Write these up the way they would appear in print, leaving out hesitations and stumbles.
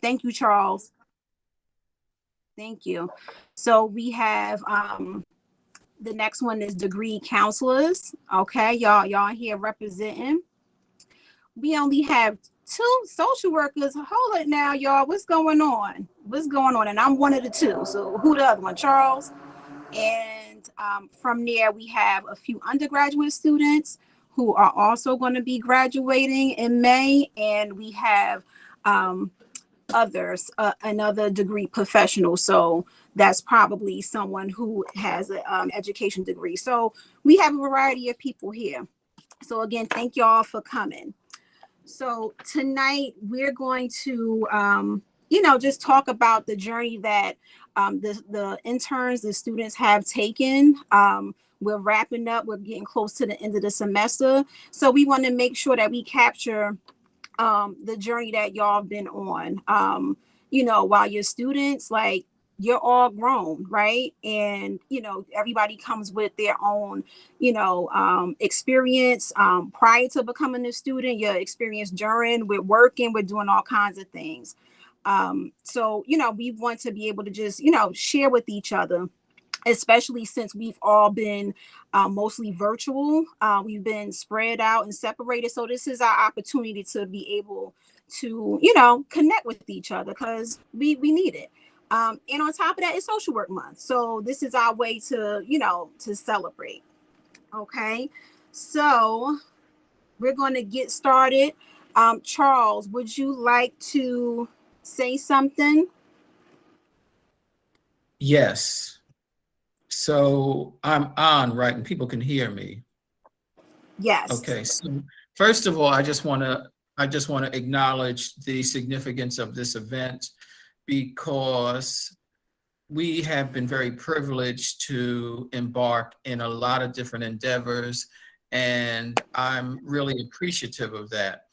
Thank you, Charles. Thank you. So we have the next one is degree counselors. Okay, y'all here representing. We only have two social workers. Hold it now, y'all. What's going on? What's going on? And I'm one of the two. So who the other one? Charles. And from there, we have a few undergraduate students who are also going to be graduating in May. And we have others, another degree professional. So that's probably someone who has an education degree. So we have a variety of people here. So again, thank y'all for coming. So tonight we're going to, just talk about the journey that the interns, the students have taken. We're wrapping up. We're getting close to the end of the semester. So we want to make sure that we capture the journey that y'all been on. While you're students, like you're all grown, right? And everybody comes with their own, experience prior to becoming a student, your experience during, we're working, we're doing all kinds of things. So we want to be able to just, share with each other, especially since we've all been mostly virtual. We've been spread out and separated. So this is our opportunity to be able to, connect with each other because we need it. And on top of that, it's social work month. So this is our way to, to celebrate. Okay. So we're going to get started. Charles, would you like to say something? Yes. So I'm on, right? And people can hear me. Yes. Okay. So first of all, I just want to acknowledge the significance of this event because we have been very privileged to embark in a lot of different endeavors, and I'm really appreciative of that.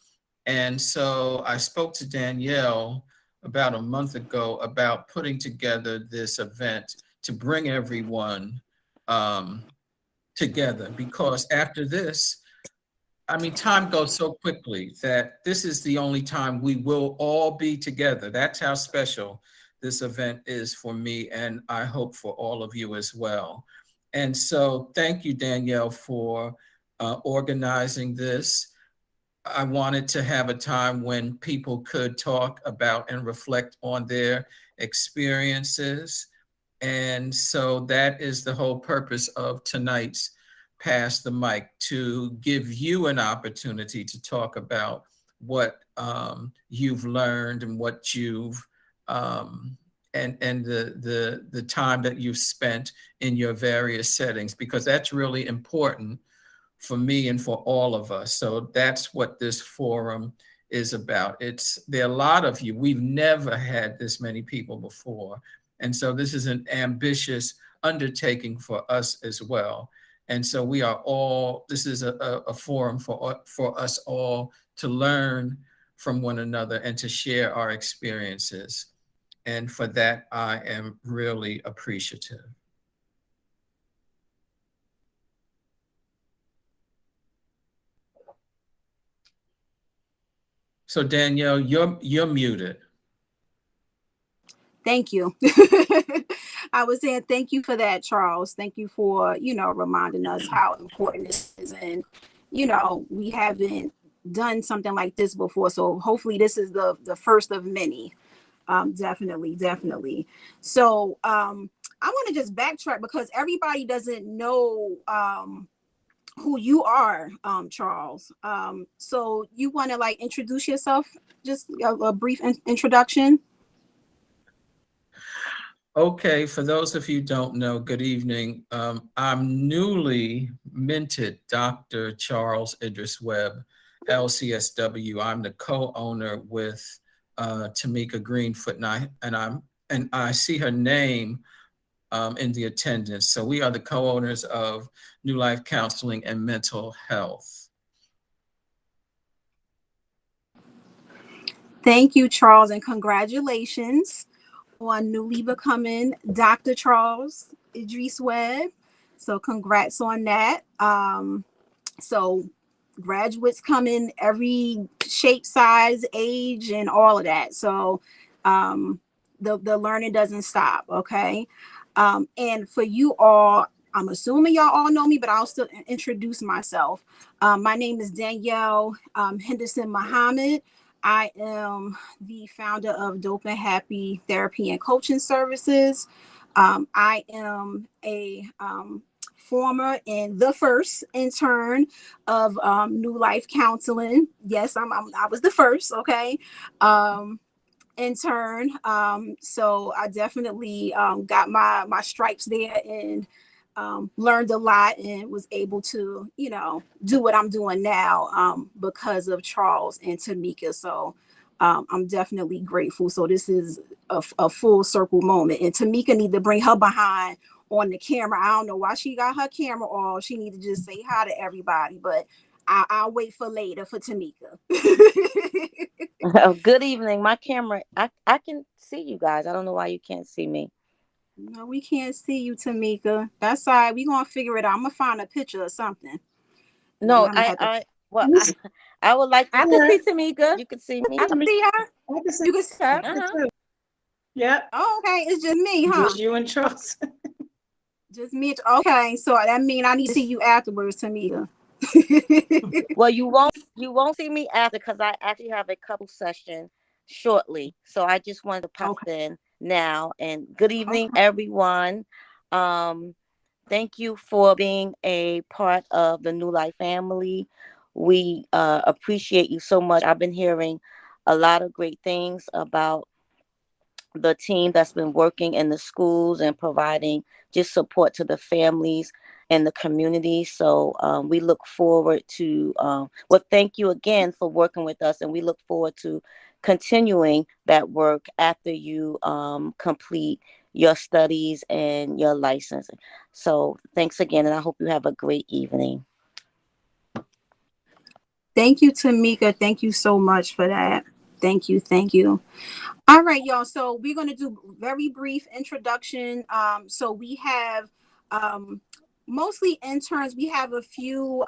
And so I spoke to Danielle about a month ago about putting together this event to bring everyone um, together because after this, I mean, time goes so quickly that this is the only time we will all be together. That's how special this event is for me, and I hope for all of you as well. And so, thank you, Danielle, for organizing this. I wanted to have a time when people could talk about and reflect on their experiences. And so that is the whole purpose of tonight's Pass the Mic, to give you an opportunity to talk about what you've learned and what you've and the time that you've spent in your various settings, because that's really important for me and for all of us. So that's what this forum is about. It's there are a lot of you. We've never had this many people before. And so this is an ambitious undertaking for us as well. And so we are all, this is a forum for us all to learn from one another and to share our experiences. And for that, I am really appreciative. So Danielle, you're muted. Thank you. I was saying thank you for that, Charles. Thank you for, reminding us how important this is. And, we haven't done something like this before. So hopefully this is the first of many. Definitely, definitely. So I want to just backtrack because everybody doesn't know who you are, Charles. So you want to like introduce yourself, just a brief introduction. Okay, for those of you who don't know, good evening. I'm newly minted Dr. Charles Idris Webb, LCSW. I'm the co-owner with Tamika Greenfoot, and I see her name in the attendance. So we are the co-owners of New Life Counseling and Mental Health. Thank you, Charles, and congratulations on newly becoming Dr. Charles Idris Webb. So congrats on that. So graduates come in every shape, size, age, and all of that. So The learning doesn't stop. Okay. And for you all, I'm assuming y'all all know me, but I'll still introduce myself. My name is Danielle Henderson Muhammad. I am the founder of Dope and Happy Therapy and Coaching Services. I am a former and the first intern of New Life Counseling. Yes, I was the first. Okay. Intern. So I definitely got my stripes there and learned a lot and was able to, do what I'm doing now because of Charles and Tamika. So I'm definitely grateful. So this is a full circle moment. And Tamika need to bring her behind on the camera. I don't know why she got her camera off. She need to just say hi to everybody, but I'll wait for later for Tamika. Good evening. My camera, I can see you guys. I don't know why you can't see me. No, we can't see you, Tamika. That's all right. We're gonna figure it out. I'm gonna find a picture or something. No, I'm gonna have to. well, I would like to. I can see Tamika. You can see me. I can see her. I can see You can see her. her. Yeah. Oh, okay. It's just me, huh? Just you and Charles. Just me. Okay. So that means I need to see you afterwards, Tamika. Well, you won't see me after because I actually have a couple sessions shortly. So I just wanted to pop in now. And good evening, everyone. Thank you for being a part of the New Life family. We appreciate you so much. I've been hearing a lot of great things about the team that's been working in the schools and providing just support to the families and the community. So we look forward to, thank you again for working with us. And we look forward to continuing that work after you complete your studies and your licensing. So thanks again. And I hope you have a great evening. Thank you, Tamika. Thank you so much for that. Thank you. Thank you. All right, y'all. So we're going to do very brief introduction. So we have mostly interns. We have a few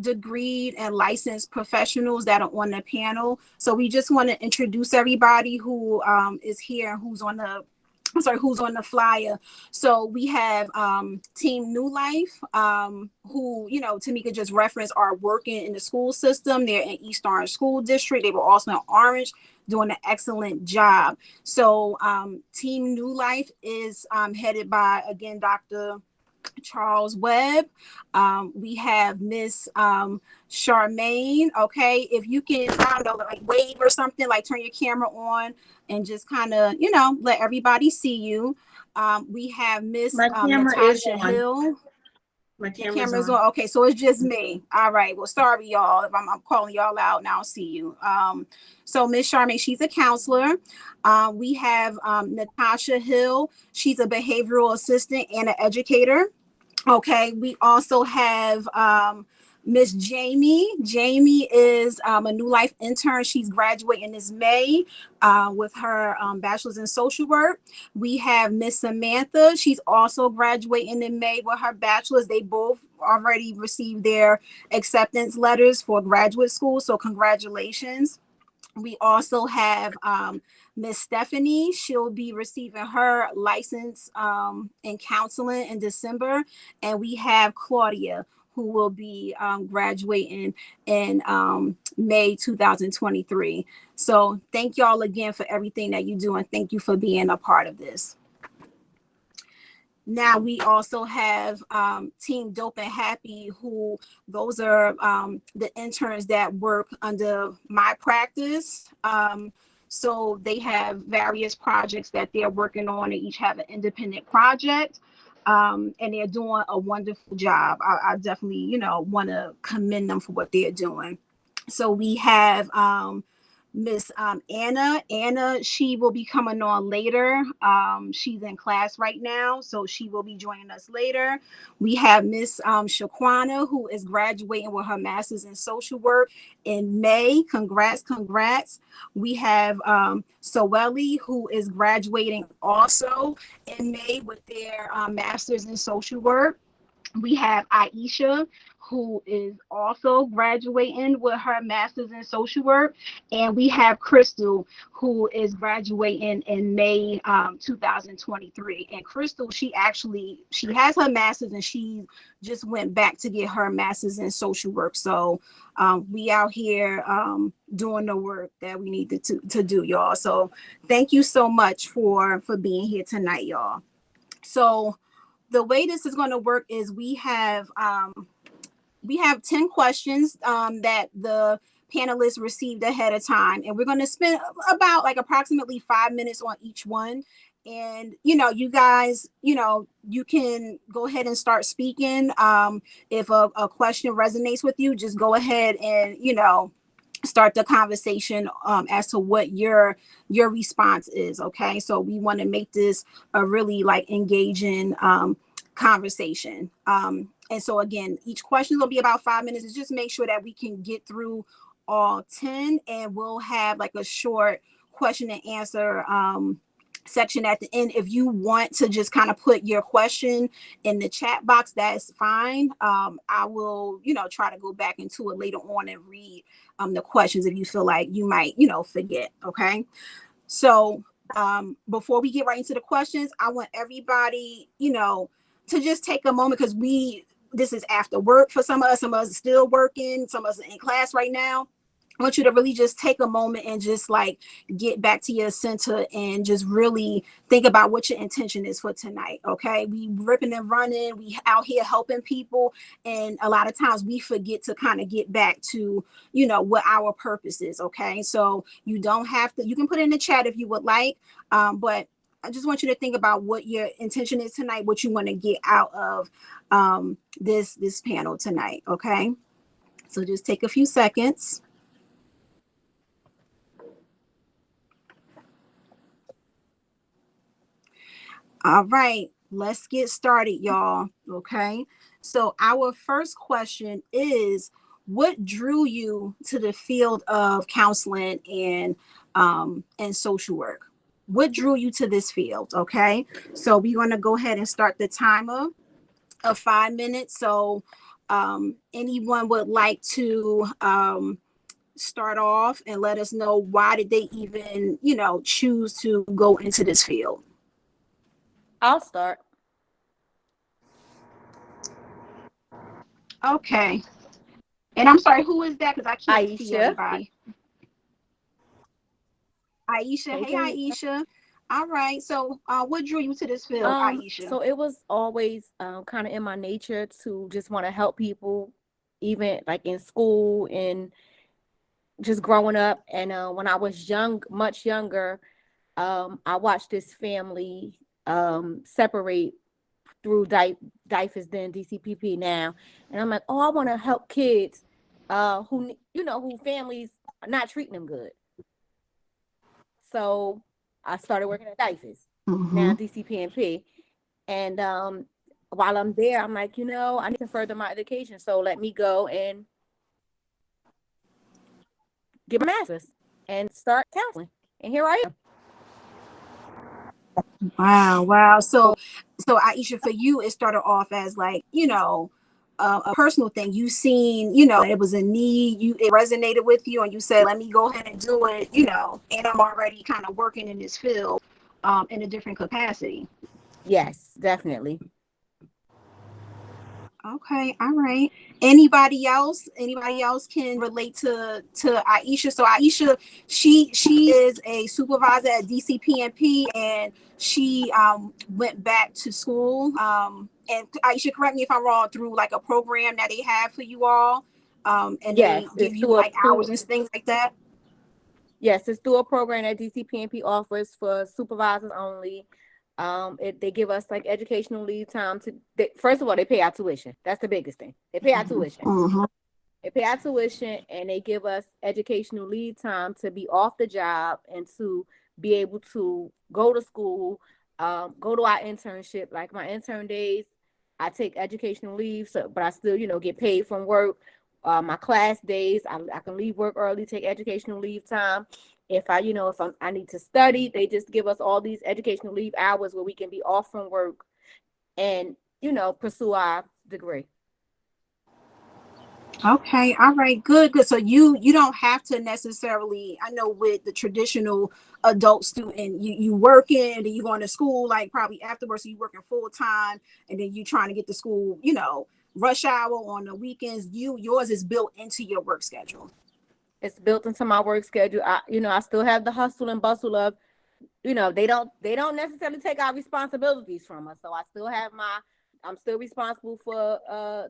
degreed and licensed professionals that are on the panel. So we just want to introduce everybody who is here and who's on the flyer. So we have Team New Life, who, Tamika just referenced, are working in the school system. They're in East Orange School District. They were also in Orange, doing an excellent job. So Team New Life is headed by, again, Dr. Charles Webb. We have Miss Charmaine. Okay, if you can, I don't know, like wave or something, like turn your camera on and just kind of, let everybody see you. We have Miss Natasha Hill. My camera's on. Okay, so it's just me. All right. Well, sorry, y'all, if I'm calling y'all out and I don't see you. So Miss Charmaine, she's a counselor. We have Natasha Hill. She's a behavioral assistant and an educator. Okay, we also have Miss Jamie. Jamie is a New Life intern. She's graduating this May with her bachelor's in social work. We have Miss Samantha. She's also graduating in May with her bachelor's. They both already received their acceptance letters for graduate school, so congratulations. We also have Miss Stephanie. She'll be receiving her license in counseling in December. And we have Claudia, who will be graduating in May 2023. So thank y'all again for everything that you do, and thank you for being a part of this. Now we also have Team Dope and Happy, who those are the interns that work under my practice. So they have various projects that they're working on. They each have an independent project, and they're doing a wonderful job. I definitely, want to commend them for what they're doing. So we have Miss Anna. Anna, she will be coming on later. She's in class right now, so she will be joining us later. We have Miss Shaquana, who is graduating with her master's in social work in May. Congrats, congrats. We have Soeli, who is graduating also in May with their master's in social work. We have Aisha, who is also graduating with her master's in social work, and we have Crystal, who is graduating in May 2023. And Crystal, she has her master's, and she just went back to get her master's in social work. So we out here doing the work that we need to do, y'all. So thank you so much for being here tonight, y'all. So the way this is going to work is we have 10 questions that the panelists received ahead of time, and we're going to spend about like approximately 5 minutes on each one. And you guys, you can go ahead and start speaking. If a question resonates with you, just go ahead and start the conversation as to what your response is. Okay, so we want to make this a really like engaging conversation. And so again, each question will be about 5 minutes. Is just make sure that we can get through all 10, and we'll have like a short question and answer section at the end. If you want to just kind of put your question in the chat box, that's fine. I will, try to go back into it later on and read the questions if you feel like you might, forget. Okay. So before we get right into the questions, I want everybody, to just take a moment, because this is after work for some of us are still working, some of us are in class right now. I want you to really just take a moment and just like get back to your center and just really think about what your intention is for tonight. Okay. We ripping and running. We out here helping people. And a lot of times we forget to kind of get back to, what our purpose is. Okay. So you don't have to, you can put it in the chat if you would like. But I just want you to think about what your intention is tonight, what you want to get out of this panel tonight. Okay. So just take a few seconds. All right, let's get started, y'all. Okay, so our first question is, what drew you to the field of counseling and social work? What drew you to this field? Okay, so we're going to go ahead and start the timer of 5 minutes. So anyone would like to start off and let us know why did they even, choose to go into this field? I'll start. Okay. And I'm sorry, who is that? Because I can't see Aisha. everybody. Aisha. Hey, Aisha. All right. So what drew you to this field, Aisha? So it was always kind of in my nature to just want to help people, even like in school and just growing up. And when I was much younger, I watched this family separate through DIFAS, then DCPP now. And I'm like, oh, I want to help kids who families are not treating them good. So I started working at DIFAS, now DCPNP. And while I'm there, I'm like, I need to further my education. So let me go and get my master's and start counseling. And here I am. Wow. So Aisha, for you, it started off as like, a personal thing. You seen, it was a need, it resonated with you, and you said, let me go ahead and do it, and I'm already kind of working in this field in a different capacity. Yes, definitely. Okay, all right. Anybody else can relate to Aisha? So Aisha, she is a supervisor at DCPNP, and she went back to school. And Aisha, correct me if I'm wrong, through like a program that they have for you all. And yes, they give you like hours and things like that. Yes, it's through a program that DCPNP offers for supervisors only. They give us like educational leave time first of all, they pay our tuition. That's the biggest thing. They pay our tuition. They pay our tuition, and they give us educational leave time to be off the job and to be able to go to school, go to our internship. Like my intern days, I take educational leave, but I still, get paid from work. My class days, I can leave work early, take educational leave time. If I need to study, they just give us all these educational leave hours where we can be off from work and, pursue our degree. Okay, all right, good. So you don't have to necessarily, I know with the traditional adult student, you working and then you going to school like probably afterwards, so you working full time and then you trying to get to school, rush hour on the weekends. Yours is built into your work schedule. It's built into my work schedule. I still have the hustle and bustle of, they don't necessarily take our responsibilities from us. So I'm still responsible for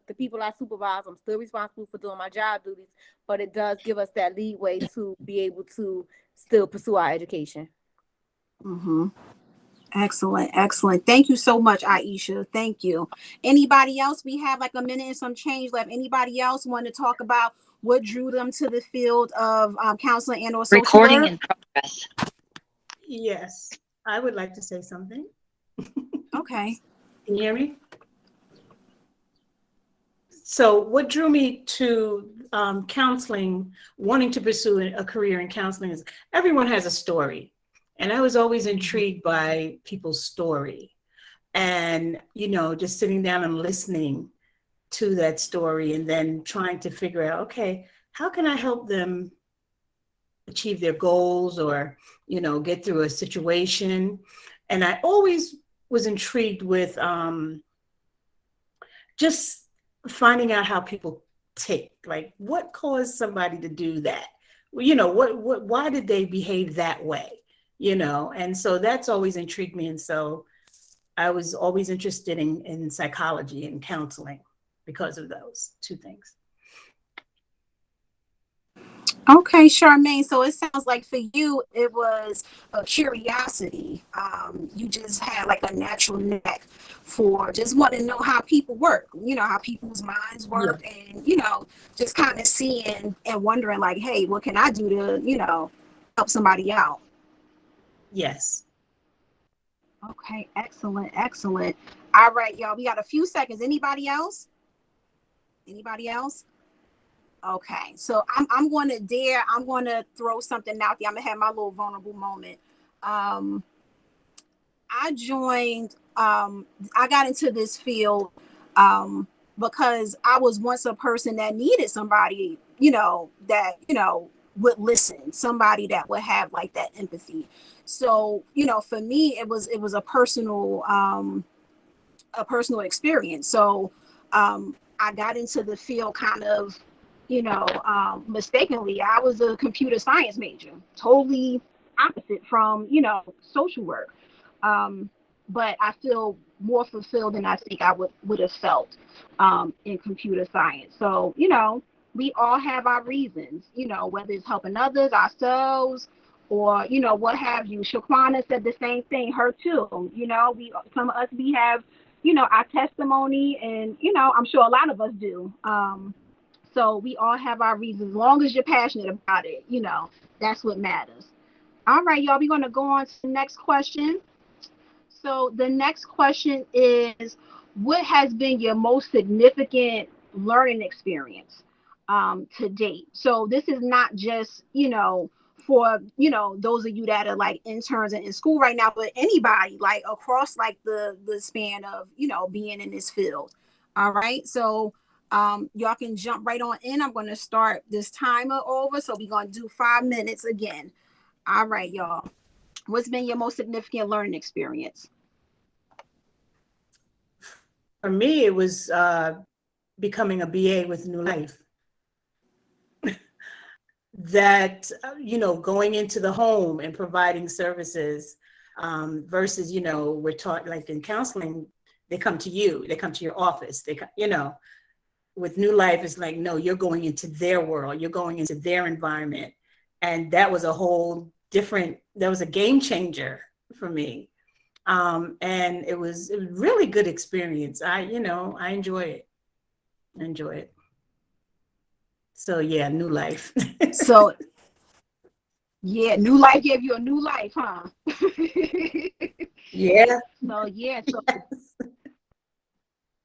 the people I supervise. I'm still responsible for doing my job duties, but it does give us that leeway to be able to still pursue our education. Mm-hmm. Excellent. Thank you so much, Aisha. Thank you. Anybody else? We have like a minute and some change left. Anybody else want to talk about what drew them to the field of counseling and or social Recording work? in progress. Yes, I would like to say something. Okay. Can you hear me? So what drew me to counseling, wanting to pursue a career in counseling, is everyone has a story. And I was always intrigued by people's story. And, just sitting down and listening to that story and then trying to figure out, okay, how can I help them achieve their goals or, get through a situation? And I always was intrigued with just finding out how people tick, like what caused somebody to do that? Why did they behave that way? And so that's always intrigued me. And so I was always interested in psychology and counseling because of those two things. Okay, Charmaine. So it sounds like for you, it was a curiosity. You just had like a natural knack for just wanting to know how people work, how people's minds work, and, just kind of seeing and wondering like, hey, what can I do to, help somebody out? Yes. Okay, excellent. All right, y'all, we got a few seconds. Anybody else? Okay, so I'm going to throw something out there. I'm going to have my little vulnerable moment. I got into this field because I was once a person that needed somebody, that, would listen, somebody that would have like that empathy. So, for me, it was a personal experience. So I got into the field kind of, mistakenly. I was a computer science major, totally opposite from, social work. But I feel more fulfilled than I think I would have felt in computer science. So, we all have our reasons, whether it's helping others, ourselves, or, what have you. Shaquana said the same thing, her too. Some of us, we have, our testimony, and, I'm sure a lot of us do. So we all have our reasons. As long as you're passionate about it, that's what matters. All right, y'all, we're going to go on to the next question. So the next question is, what has been your most significant learning experience to date? So this is not just, for, those of you that are like interns and in school right now, but anybody like across like the span of, being in this field. All right. So y'all can jump right on in. I'm going to start this timer over. So we're going to do 5 minutes again. All right, y'all. What's been your most significant learning experience? For me, it was becoming a BA with New Life. That, going into the home and providing services versus, we're taught like in counseling, they come to you, they come to your office, with New Life, it's like, no, you're going into their world, you're going into their environment. And that was that was a game changer for me. And it was a really good experience. I enjoy it. So yeah, New Life. So yeah, New Life gave you a new life, huh? Yeah. So yeah, so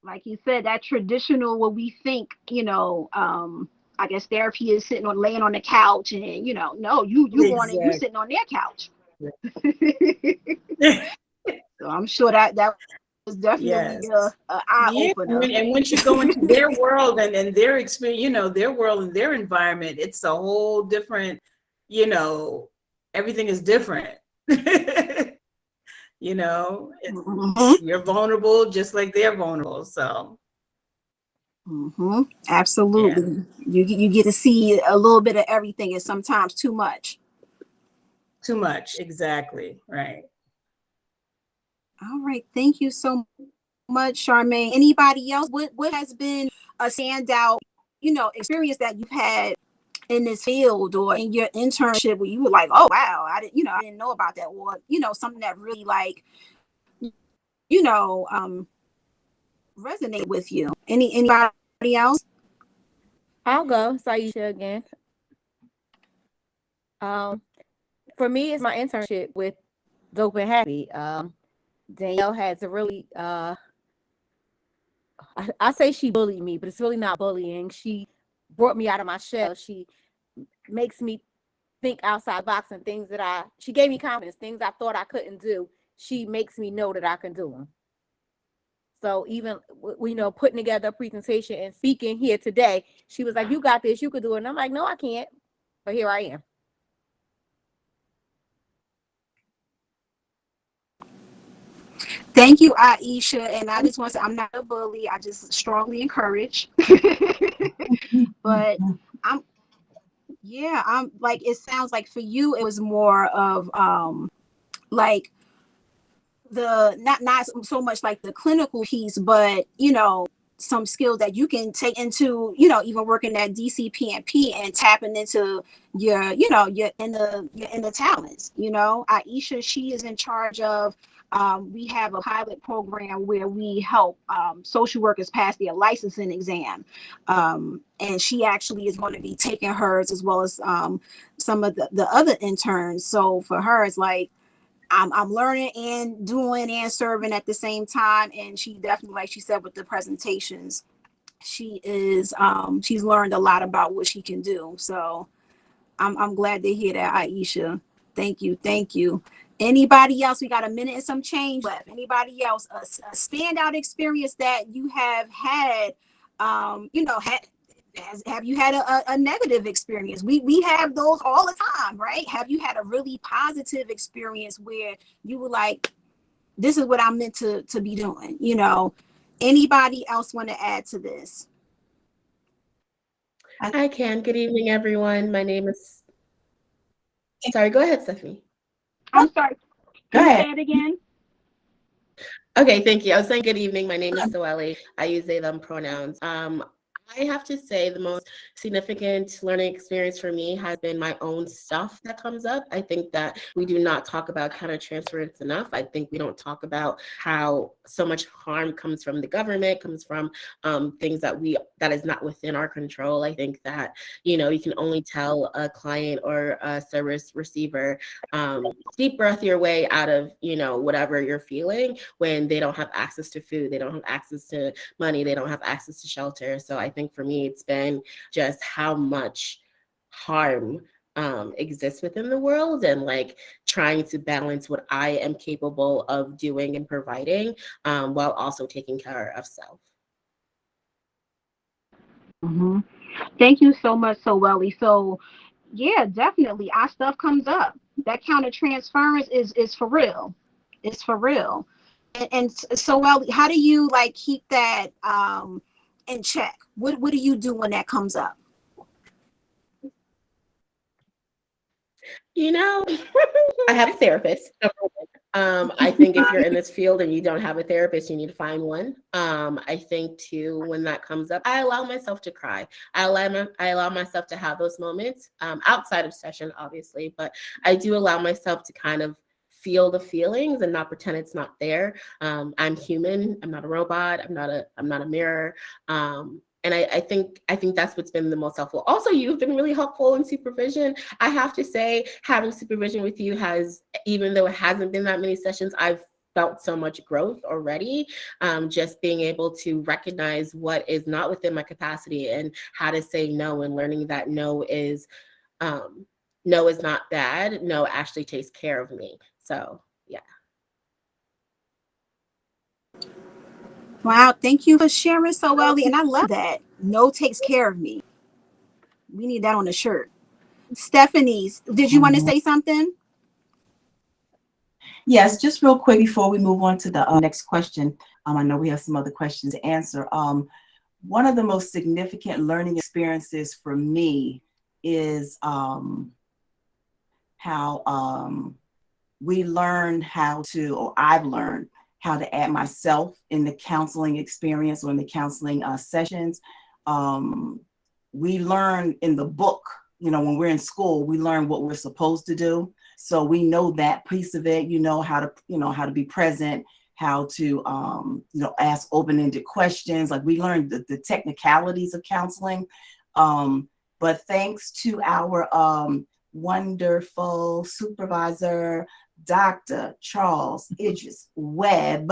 like you said, that traditional what we think, I guess therapy is laying on the couch and no, you going and you sitting on their couch. So I'm sure that was definitely Yes. a eye Yeah, opener. and once you go into their world and their experience, you know, their world and their environment, it's a whole different, you know, everything is different. You know, you're vulnerable just like they're vulnerable. So Absolutely. You get to see a little bit of everything, and sometimes too much. too much. Exactly. Right. All right. Thank you so much, Charmaine. Anybody else? What has been a standout, experience that you've had in this field or in your internship where you were like, oh wow, I didn't know about that, or something that really like, you know, um, resonate with you? Anybody else? I'll go. Saisha again. For me, it's my internship with Dope and Happy. Danielle has a really I say she bullied me, but it's really not bullying. She brought me out of my shell. She makes me think outside the box, and things that she gave me confidence, things I thought I couldn't do. She makes me know that I can do them. So even putting together a presentation and speaking here today, she was like, "You got this. You could do it." And I'm like, "No, I can't." But here I am. Thank you, Aisha. And I just want to say, I'm not a bully. I just strongly encourage. But I'm like, it sounds like for you, it was more of like the not so much like the clinical piece, but some skills that you can take into even working at DCPNP and tapping into your inner talents. Aisha, she is in charge of we have a pilot program where we help social workers pass their licensing exam, and she actually is going to be taking hers as well as some of the other interns. So for her, it's like I'm learning and doing and serving at the same time. And she definitely, like she said, with the presentations, she is she's learned a lot about what she can do. So I'm glad to hear that, Aisha. Thank you. Anybody else? We got a minute and some change left. Anybody else? A standout experience that you have had? Have you had a negative experience? We have those all the time, right? Have you had a really positive experience where you were like, this is what I'm meant to be doing? Anybody else want to add to this? I can. Good evening, everyone. My name is. Sorry, go ahead, Stephanie. I'm sorry. Go ahead. Say it again. Okay, thank you. I was saying good evening. My name is Soeli. I use they, them pronouns. I have to say the most significant learning experience for me has been my own stuff that comes up. I think that we do not talk about countertransference enough. I think we don't talk about how so much harm comes from the government, comes from things that is not within our control. I think that, you can only tell a client or a service receiver, deep breath your way out of, whatever you're feeling when they don't have access to food, they don't have access to money, they don't have access to shelter. So I think for me, it's been just how much harm exists within the world, and like trying to balance what I am capable of doing and providing, while also taking care of self. Mm-hmm. Thank you so much, Soeli. So yeah, definitely our stuff comes up. That counter transference is for real. It's for real. And Soeli, how do you like keep that in check? What do you do when that comes up? I have a therapist. I think if you're in this field and you don't have a therapist, you need to find one. I think too, when that comes up, I allow myself to cry. I allow myself to have those moments, outside of session, obviously, but I do allow myself to kind of feel the feelings and not pretend it's not there. I'm human. I'm not a robot. I'm not a mirror. And I think that's what's been the most helpful. Also, you've been really helpful in supervision. I have to say, having supervision with you has, even though it hasn't been that many sessions, I've felt so much growth already. Just being able to recognize what is not within my capacity and how to say no, and learning that no is not bad. No actually takes care of me. So yeah. Wow, thank you for sharing so well. And I love that. No takes care of me. We need that on a shirt. Stephanie, did you want to say something? Yes, just real quick before we move on to the next question. I know we have some other questions to answer. One of the most significant learning experiences for me is how we learned how to, or I've learned how to add myself in the counseling experience or in the counseling sessions. We learn in the book, when we're in school, we learn what we're supposed to do. So we know that piece of it, how to be present, how to, ask open-ended questions. Like we learned the technicalities of counseling. But thanks to our wonderful supervisor, Dr. Charles Idris Webb,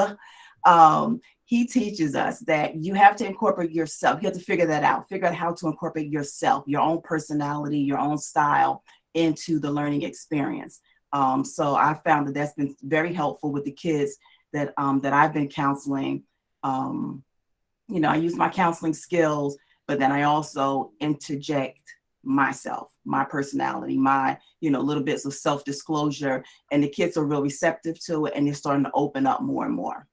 he teaches us that you have to incorporate yourself. You have to figure that out. Figure out how to incorporate yourself, your own personality, your own style into the learning experience. So I found that that's been very helpful with the kids that I've been counseling. I use my counseling skills, but then I also interject myself, my personality, my, little bits of self-disclosure, and the kids are real receptive to it, and they're starting to open up more and more.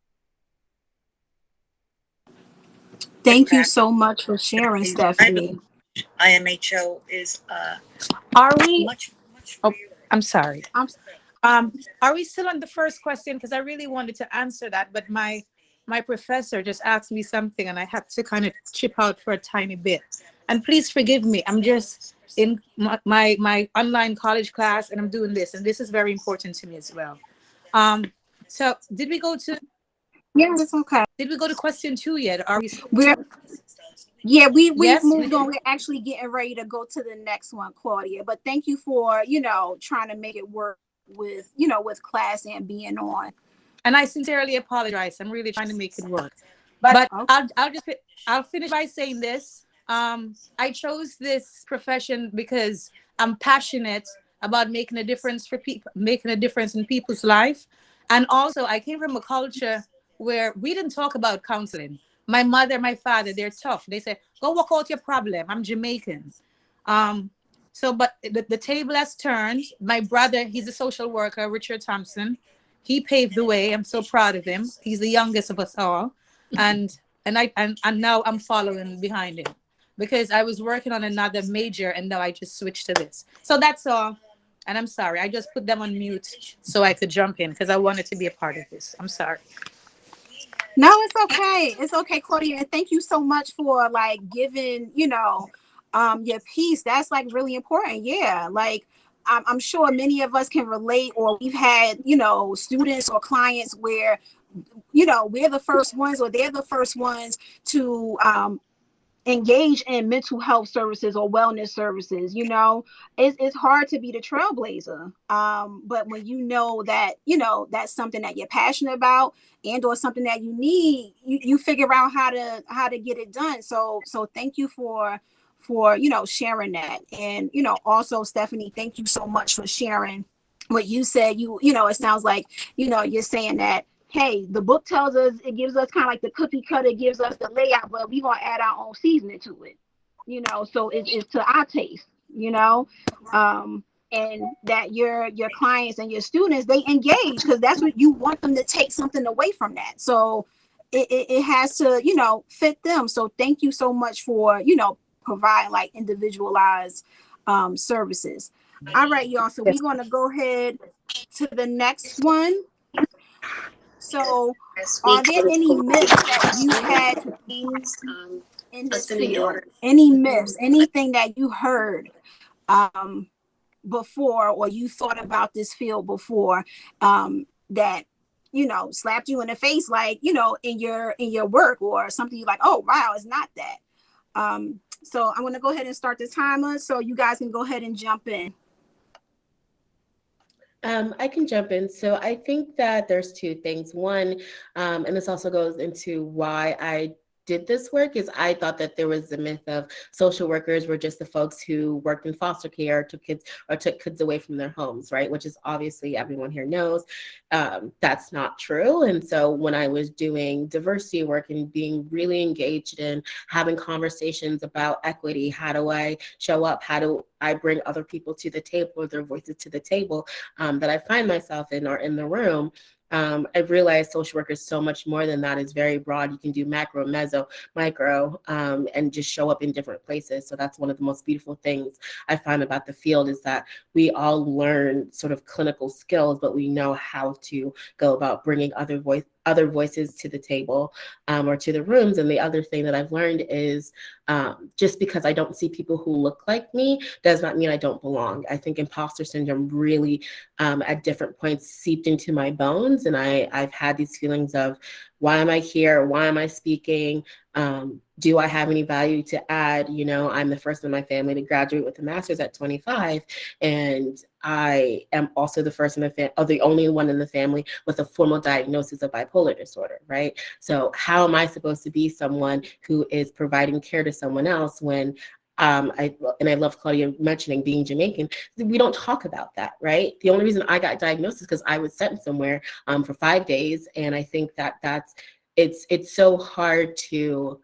Thank you so much for sharing, Stephanie. IMHO is Are we? much Oh, I'm sorry. I'm Are we still on the first question? Because I really wanted to answer that, but my professor just asked me something, and I had to kind of chip out for a tiny bit. And please forgive me. I'm just in my online college class, and I'm doing this, and this is very important to me as well. So did we go to? Yeah, it's okay. Did we go to question 2 yet? Are we? We've Yes, moved on. We're actually getting ready to go to the next one, Claudia. But thank you for, trying to make it work with, with class and being on. And I sincerely apologize. I'm really trying to make it work. But Okay. I'll finish by saying this. I chose this profession because I'm passionate about making a difference for people, making a difference in people's life. And also I came from a culture where we didn't talk about counseling. My mother, my father, they're tough. They say, go work out your problem. I'm Jamaican. But the table has turned. My brother, he's a social worker, Richard Thompson. He paved the way. I'm so proud of him. He's the youngest of us all. And now I'm following behind him because I was working on another major and now I just switched to this. So that's all. And I'm sorry. I just put them on mute so I could jump in because I wanted to be a part of this. I'm sorry. No, it's okay. It's okay, Claudia. And thank you so much for giving, your piece. That's really important. Yeah. I'm sure many of us can relate, or we've had, students or clients where, we're the first ones or they're the first ones to engage in mental health services or wellness services. It's hard to be the trailblazer, but when that that's something that you're passionate about and or something that you need, you figure out how to get it done. So thank you for sharing that. And also, Stephanie, thank you so much for sharing what you said. It sounds like you're saying that, hey, the book tells us, it gives us kind of like the cookie cutter, it gives us the layout, but we're going to add our own seasoning to it, so it's to our taste, and that your clients and your students, they engage because that's what you want them to take something away from that. So it has to, fit them. So thank you so much for, provide individualized services. All right, y'all. So we're going to go ahead to the next one. So, are there any myths that you had to change in this field? Any myths, anything that you heard before, or you thought about this field before, that slapped you in the face, in your work, or something you're like, oh wow, it's not that. So I'm going to go ahead and start the timer, so you guys can go ahead and jump in. I can jump in. So I think that there's two things. One, and this also goes into why I did this work is I thought that there was the myth of social workers were just the folks who worked in foster care, took kids away from their homes, right? Which is obviously everyone here knows that's not true. And so when I was doing diversity work and being really engaged in having conversations about equity, how do I show up? How do I bring other people to the table, or their voices to the table that I find myself in or in the room? I've realized social work is so much more than that. It's very broad. You can do macro, meso, micro, and just show up in different places. So that's one of the most beautiful things I find about the field, is that we all learn sort of clinical skills, but we know how to go about bringing other voices to the table or to the rooms. And the other thing that I've learned is just because I don't see people who look like me does not mean I don't belong. I think imposter syndrome really at different points seeped into my bones. And I've had these feelings of, why am I here? Why am I speaking? Do I have any value to add? You know, I'm the first in my family to graduate with a master's at 25. And I am also the first in the family, or the only one in the family with a formal diagnosis of bipolar disorder, right? So how am I supposed to be someone who is providing care to someone else when I love Claudia mentioning being Jamaican. We don't talk about that, right? The only reason I got diagnosed is because I was sent somewhere for 5 days. And I think it's so hard to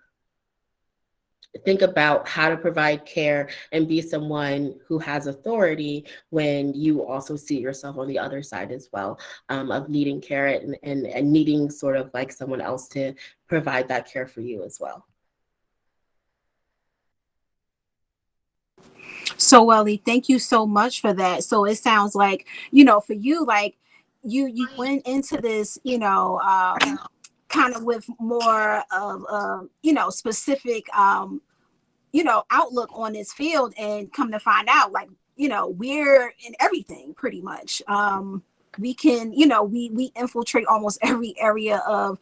think about how to provide care and be someone who has authority when you also see yourself on the other side as well, of needing care and needing sort of like someone else to provide that care for you as well. So, Ellie, thank you so much for that. So it sounds like, you know, for you, like you went into this, you know, kind of with more of, you know, specific, you know, outlook on this field, and come to find out, like, you know, we're in everything pretty much. We can, you know, we infiltrate almost every area of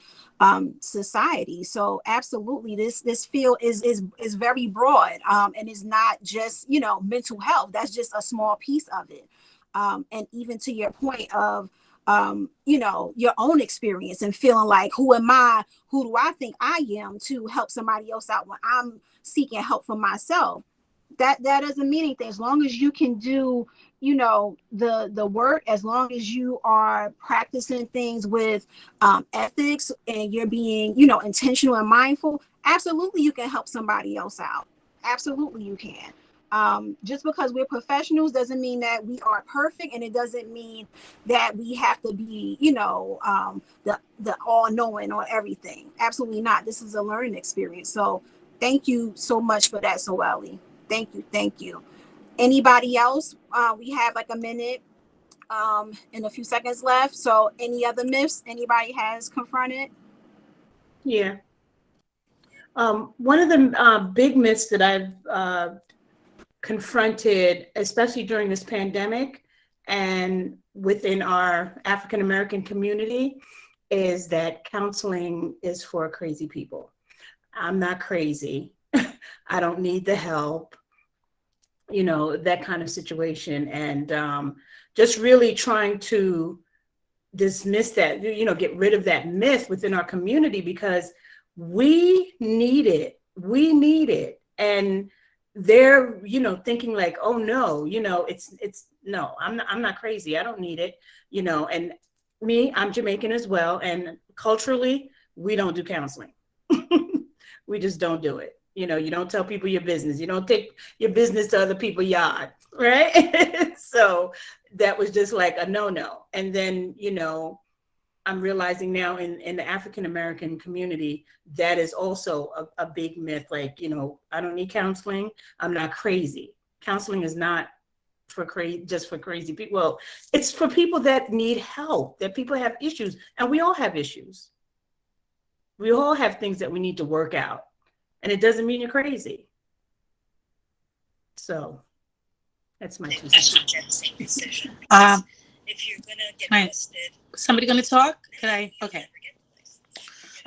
society. So absolutely, this field is very broad, and it's not just, you know, mental health. That's just a small piece of it. And even to your point of you know, your own experience and feeling like, who am I? Who do I think I am to help somebody else out when I'm seeking help for myself? That doesn't mean anything. As long as you can do, you know, the work, as long as you are practicing things with ethics, and you're being, you know, intentional and mindful, absolutely you can help somebody else out. Absolutely you can. Just because we're professionals doesn't mean that we are perfect, and it doesn't mean that we have to be, you know, the all-knowing on everything. Absolutely not. This is a learning experience. So thank you so much for that, Soeli. Thank you. Anybody else? We have like a minute and a few seconds left. So any other myths anybody has confronted? Yeah. One of the big myths that I've confronted, especially during this pandemic and within our African-American community, is that counseling is for crazy people. I'm not crazy. I don't need the help, you know, that kind of situation. And just really trying to dismiss that, you know, get rid of that myth within our community, because we need it. We need it. And they're, you know, thinking like, oh no, you know, it's no, I'm not crazy. I don't need it, you know. And me, I'm Jamaican as well. And culturally, we don't do counseling. We just don't do it. You know, you don't tell people your business. You don't take your business to other people's yard, right? So that was just like a no-no. And then, you know, I'm realizing now in the African-American community, that is also a big myth. Like, you know, I don't need counseling. I'm not crazy. Counseling is not for just for crazy people. Well, it's for people that need help, that people have issues, and we all have issues. We all have things that we need to work out, and it doesn't mean you're crazy. So that's my 2 cents. If you're gonna get arrested, somebody gonna talk? Can I? Okay.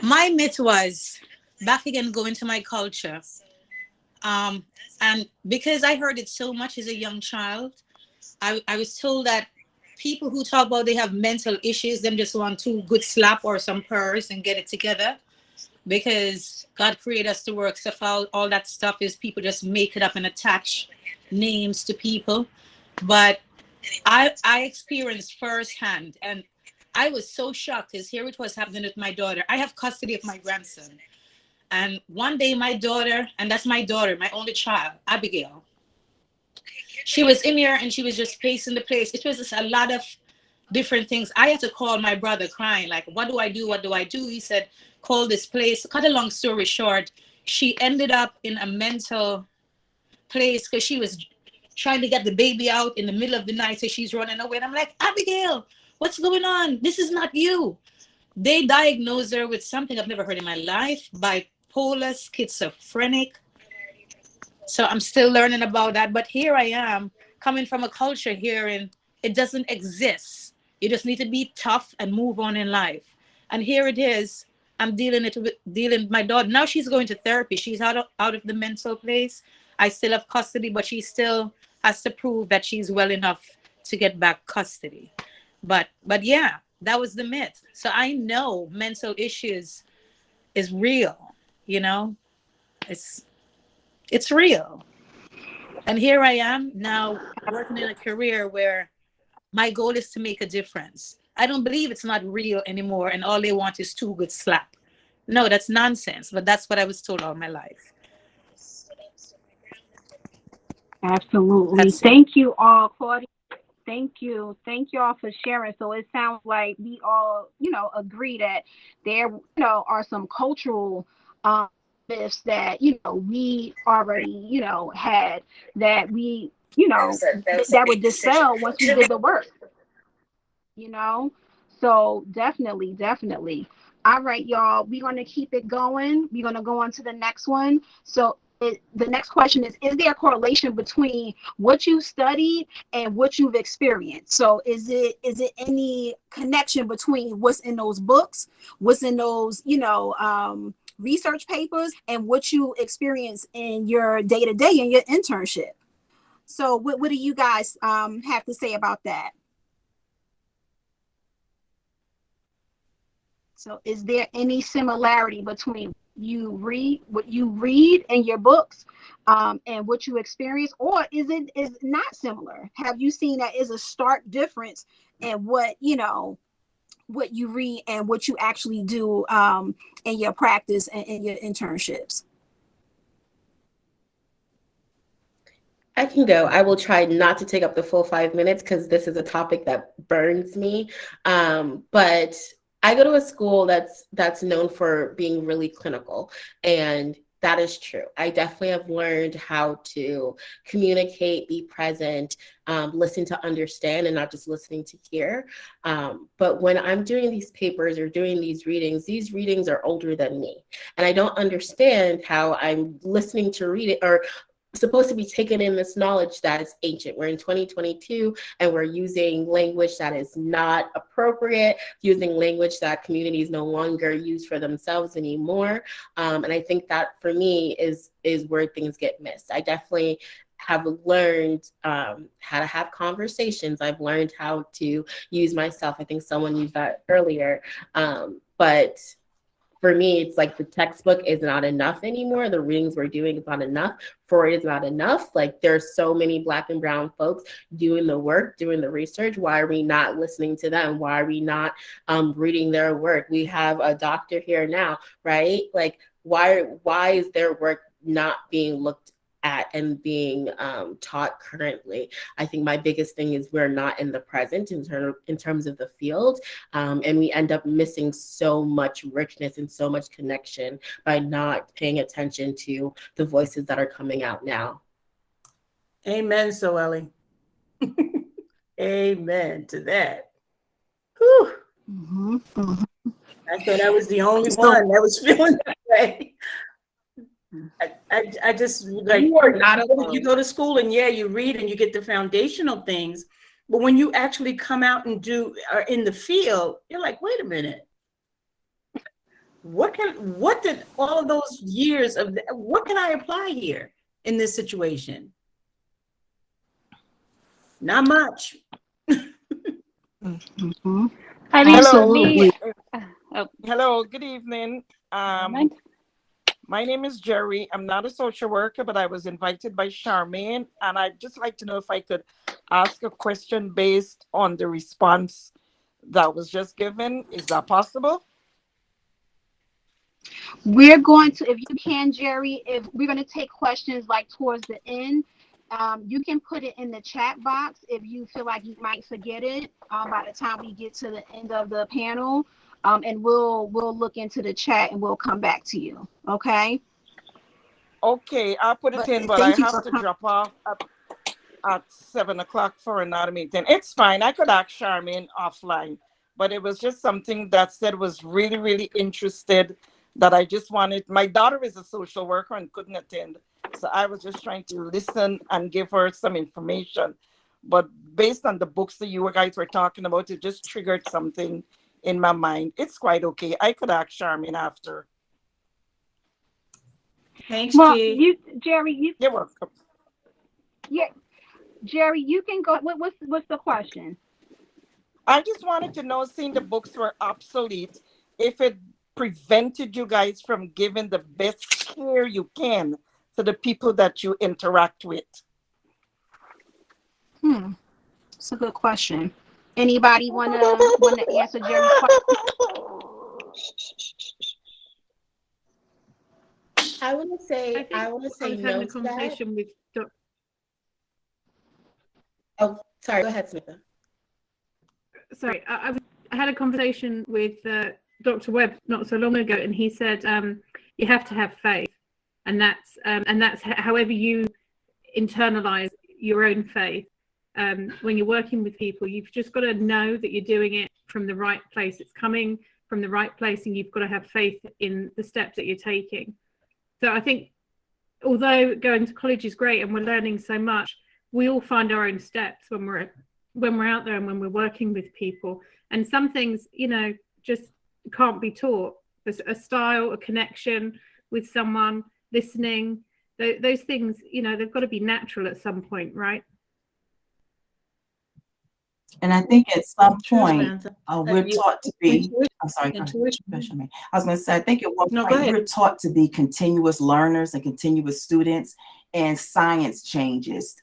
My myth was, back again, going to my culture. And because I heard it so much as a young child, I was told that people who talk about they have mental issues, them just want 2 good slap or some purrs and get it together. because God created us to work stuff out. All that stuff is people just make it up and attach names to people. But I experienced firsthand, and I was so shocked because here it was happening with my daughter. I have custody of my grandson. And one day my daughter, and that's my daughter, my only child, Abigail, she was in here and she was just pacing the place. It was just a lot of different things. I had to call my brother crying, like, what do I do? What do I do? He said, call this place. Cut a long story short, she ended up in a mental place because she was trying to get the baby out in the middle of the night. So she's running away. And I'm like, Abigail, what's going on? This is not you. They diagnosed her with something I've never heard in my life, bipolar, schizophrenic. So I'm still learning about that. But here I am coming from a culture here and it doesn't exist. You just need to be tough and move on in life. And here it is. I'm dealing with my daughter. Now she's going to therapy. She's out of the mental place. I still have custody, but she still has to prove that she's well enough to get back custody. But yeah, that was the myth. So I know mental issues is real, you know, it's real. And here I am now working in a career where my goal is to make a difference. I don't believe it's not real anymore and all they want is 2 good slap. No, that's nonsense, but that's what I was told all my life. Absolutely. Thank you all, Claudia. Thank you all for sharing. So it sounds like we all, agree that there, are some cultural myths that, we already, had that we, that would dispel once we did the work, So definitely. All right, y'all, we're going to keep it going. We're going to go on to the next one. So the next question is there a correlation between what you studied and what you've experienced? So is it any connection between what's in those books, what's in those, research papers, and what you experience in your day-to-day in your internship? So what do you guys have to say about that? So is there any similarity between what you read in your books and what you experience, or is not similar? Have you seen that is a stark difference in what you read and what you actually do in your practice and in your internships? I can go. I will try not to take up the full 5 minutes because this is a topic that burns me. But I go to a school that's known for being really clinical, and that is true. I definitely have learned how to communicate, be present, listen to understand, and not just listening to hear. But when I'm doing these papers or doing these readings are older than me, and I don't understand how I'm listening to read it or supposed to be taking in this knowledge that is ancient. We're in 2022 and we're using language that is not appropriate, using language that communities no longer use for themselves anymore. And I think that for me is where things get missed. I definitely have learned how to have conversations. I've learned how to use myself. I think someone used that earlier. But for me, it's like the textbook is not enough anymore. The readings we're doing is not enough. Freud is not enough. Like, there's so many Black and brown folks doing the work, doing the research. Why are we not listening to them? Why are we not reading their work? We have a doctor here now, right? Like, why is their work not being looked at and being taught currently? I think my biggest thing is we're not in the present in terms of the field, and we end up missing so much richness and so much connection by not paying attention to the voices that are coming out now. Amen, Soeli. Amen to that. Whew. Mm-hmm. Mm-hmm. I thought I was the only one that was feeling that way. I just like, you are not alone. You go to school and you read and you get the foundational things, but when you actually come out and are in the field, you're like, wait a minute, what did all of those years of what can I apply here in this situation? Not much. Mm-hmm. I mean, for Absolutely. me, Hello, good evening. My name is Jerry. I'm not a social worker, but I was invited by Charmaine, and I'd just like to know if I could ask a question based on the response that was just given. Is that possible? We're going to, if you can, Jerry, if we're going to take questions like towards the end, you can put it in the chat box if you feel like you might forget it by the time we get to the end of the panel. And we'll look into the chat and we'll come back to you. Okay. Okay, I'll put it But in, but I have to drop off at 7 o'clock for another meeting. It's fine. I could ask Charmaine offline, but it was just something that said was really, really interested that I just wanted. My daughter is a social worker and couldn't attend. So I was just trying to listen and give her some information. But based on the books that you guys were talking about, it just triggered something in my mind. It's quite okay. I could ask Charmaine after. Thanks, well, G. Jerry, You're welcome. Yeah, Jerry, you can go. What's the question? I just wanted to know, seeing the books were obsolete, if it prevented you guys from giving the best care you can to the people that you interact with. It's a good question. Anybody wanna answer Jerry's question? I want to say I was no having a to conversation with Dr. Oh, sorry. Go ahead, Smitha. Sorry, I had a conversation with Dr. Webb not so long ago, and he said you have to have faith, and that's however you internalize your own faith. When you're working with people, you've just got to know that you're doing it from the right place. It's coming from the right place, and you've got to have faith in the steps that you're taking. So I think, although going to college is great and we're learning so much, we all find our own steps when we're out there and when we're working with people. And some things, just can't be taught. There's a style, a connection with someone, listening. Those things, they've got to be natural at some point, right? And I think at some point, we're taught to be, I'm sorry, intuition. I was going to say, I think at one point we're taught to be continuous learners and continuous students, and science changes,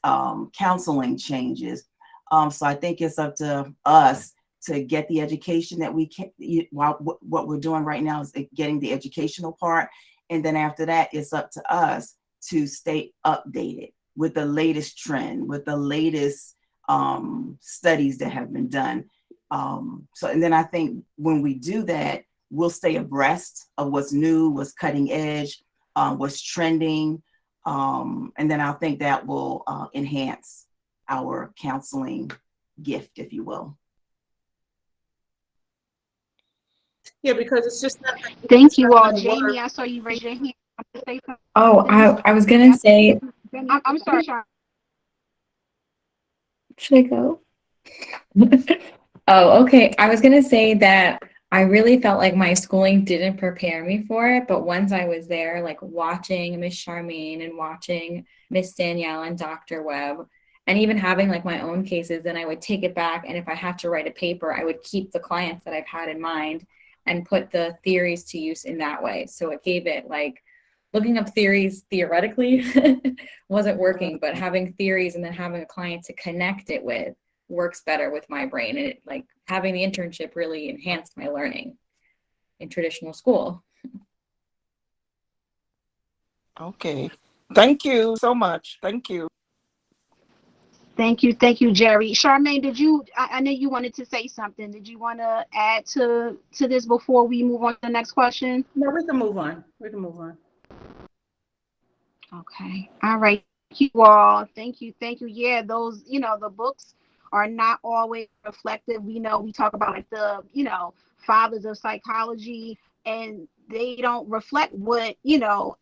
counseling changes. So I think it's up to us to get the education that we can, what we're doing right now is getting the educational part. And then after that, it's up to us to stay updated with the latest trend, with the latest studies that have been done. And then I think when we do that, we'll stay abreast of what's new, what's cutting edge, what's trending. And then I think that will enhance our counseling gift, if you will. Yeah, because it's just not. Thank you all. Jamie, I saw you raise your hand. Oh, I was gonna say. I'm sorry, Sean. Should I go? Oh, okay. I was gonna say that I really felt like my schooling didn't prepare me for it, but once I was there, like watching Miss Charmaine and watching Miss Danielle and Dr. Webb, and even having like my own cases, then I would take it back, and if I had to write a paper, I would keep the clients that I've had in mind and put the theories to use in that way. So it gave it, like, looking up theories theoretically wasn't working, but having theories and then having a client to connect it with works better with my brain. And it, like, having the internship really enhanced my learning in traditional school. Okay. Thank you so much. Thank you. Thank you, Jerry. Charmaine, I know you wanted to say something. Did you want to add to this before we move on to the next question? No, we can move on. Okay. All right. Thank you all. Thank you. Yeah, those, the books are not always reflective. We know we talk about like the, fathers of psychology, and they don't reflect what,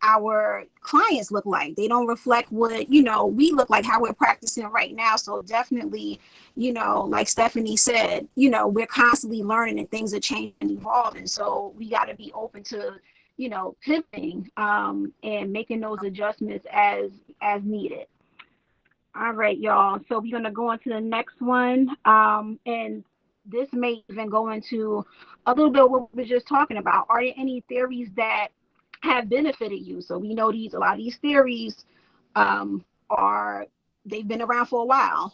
our clients look like. They don't reflect what, we look like, how we're practicing right now. So definitely, like Stephanie said, we're constantly learning and things are changing and evolving. So we got to be open to, pivoting and making those adjustments as needed. All right, y'all. So we're going to go on to the next one. And this may even go into a little bit of what we were just talking about. Are there any theories that have benefited you? So we know a lot of these theories are, they've been around for a while.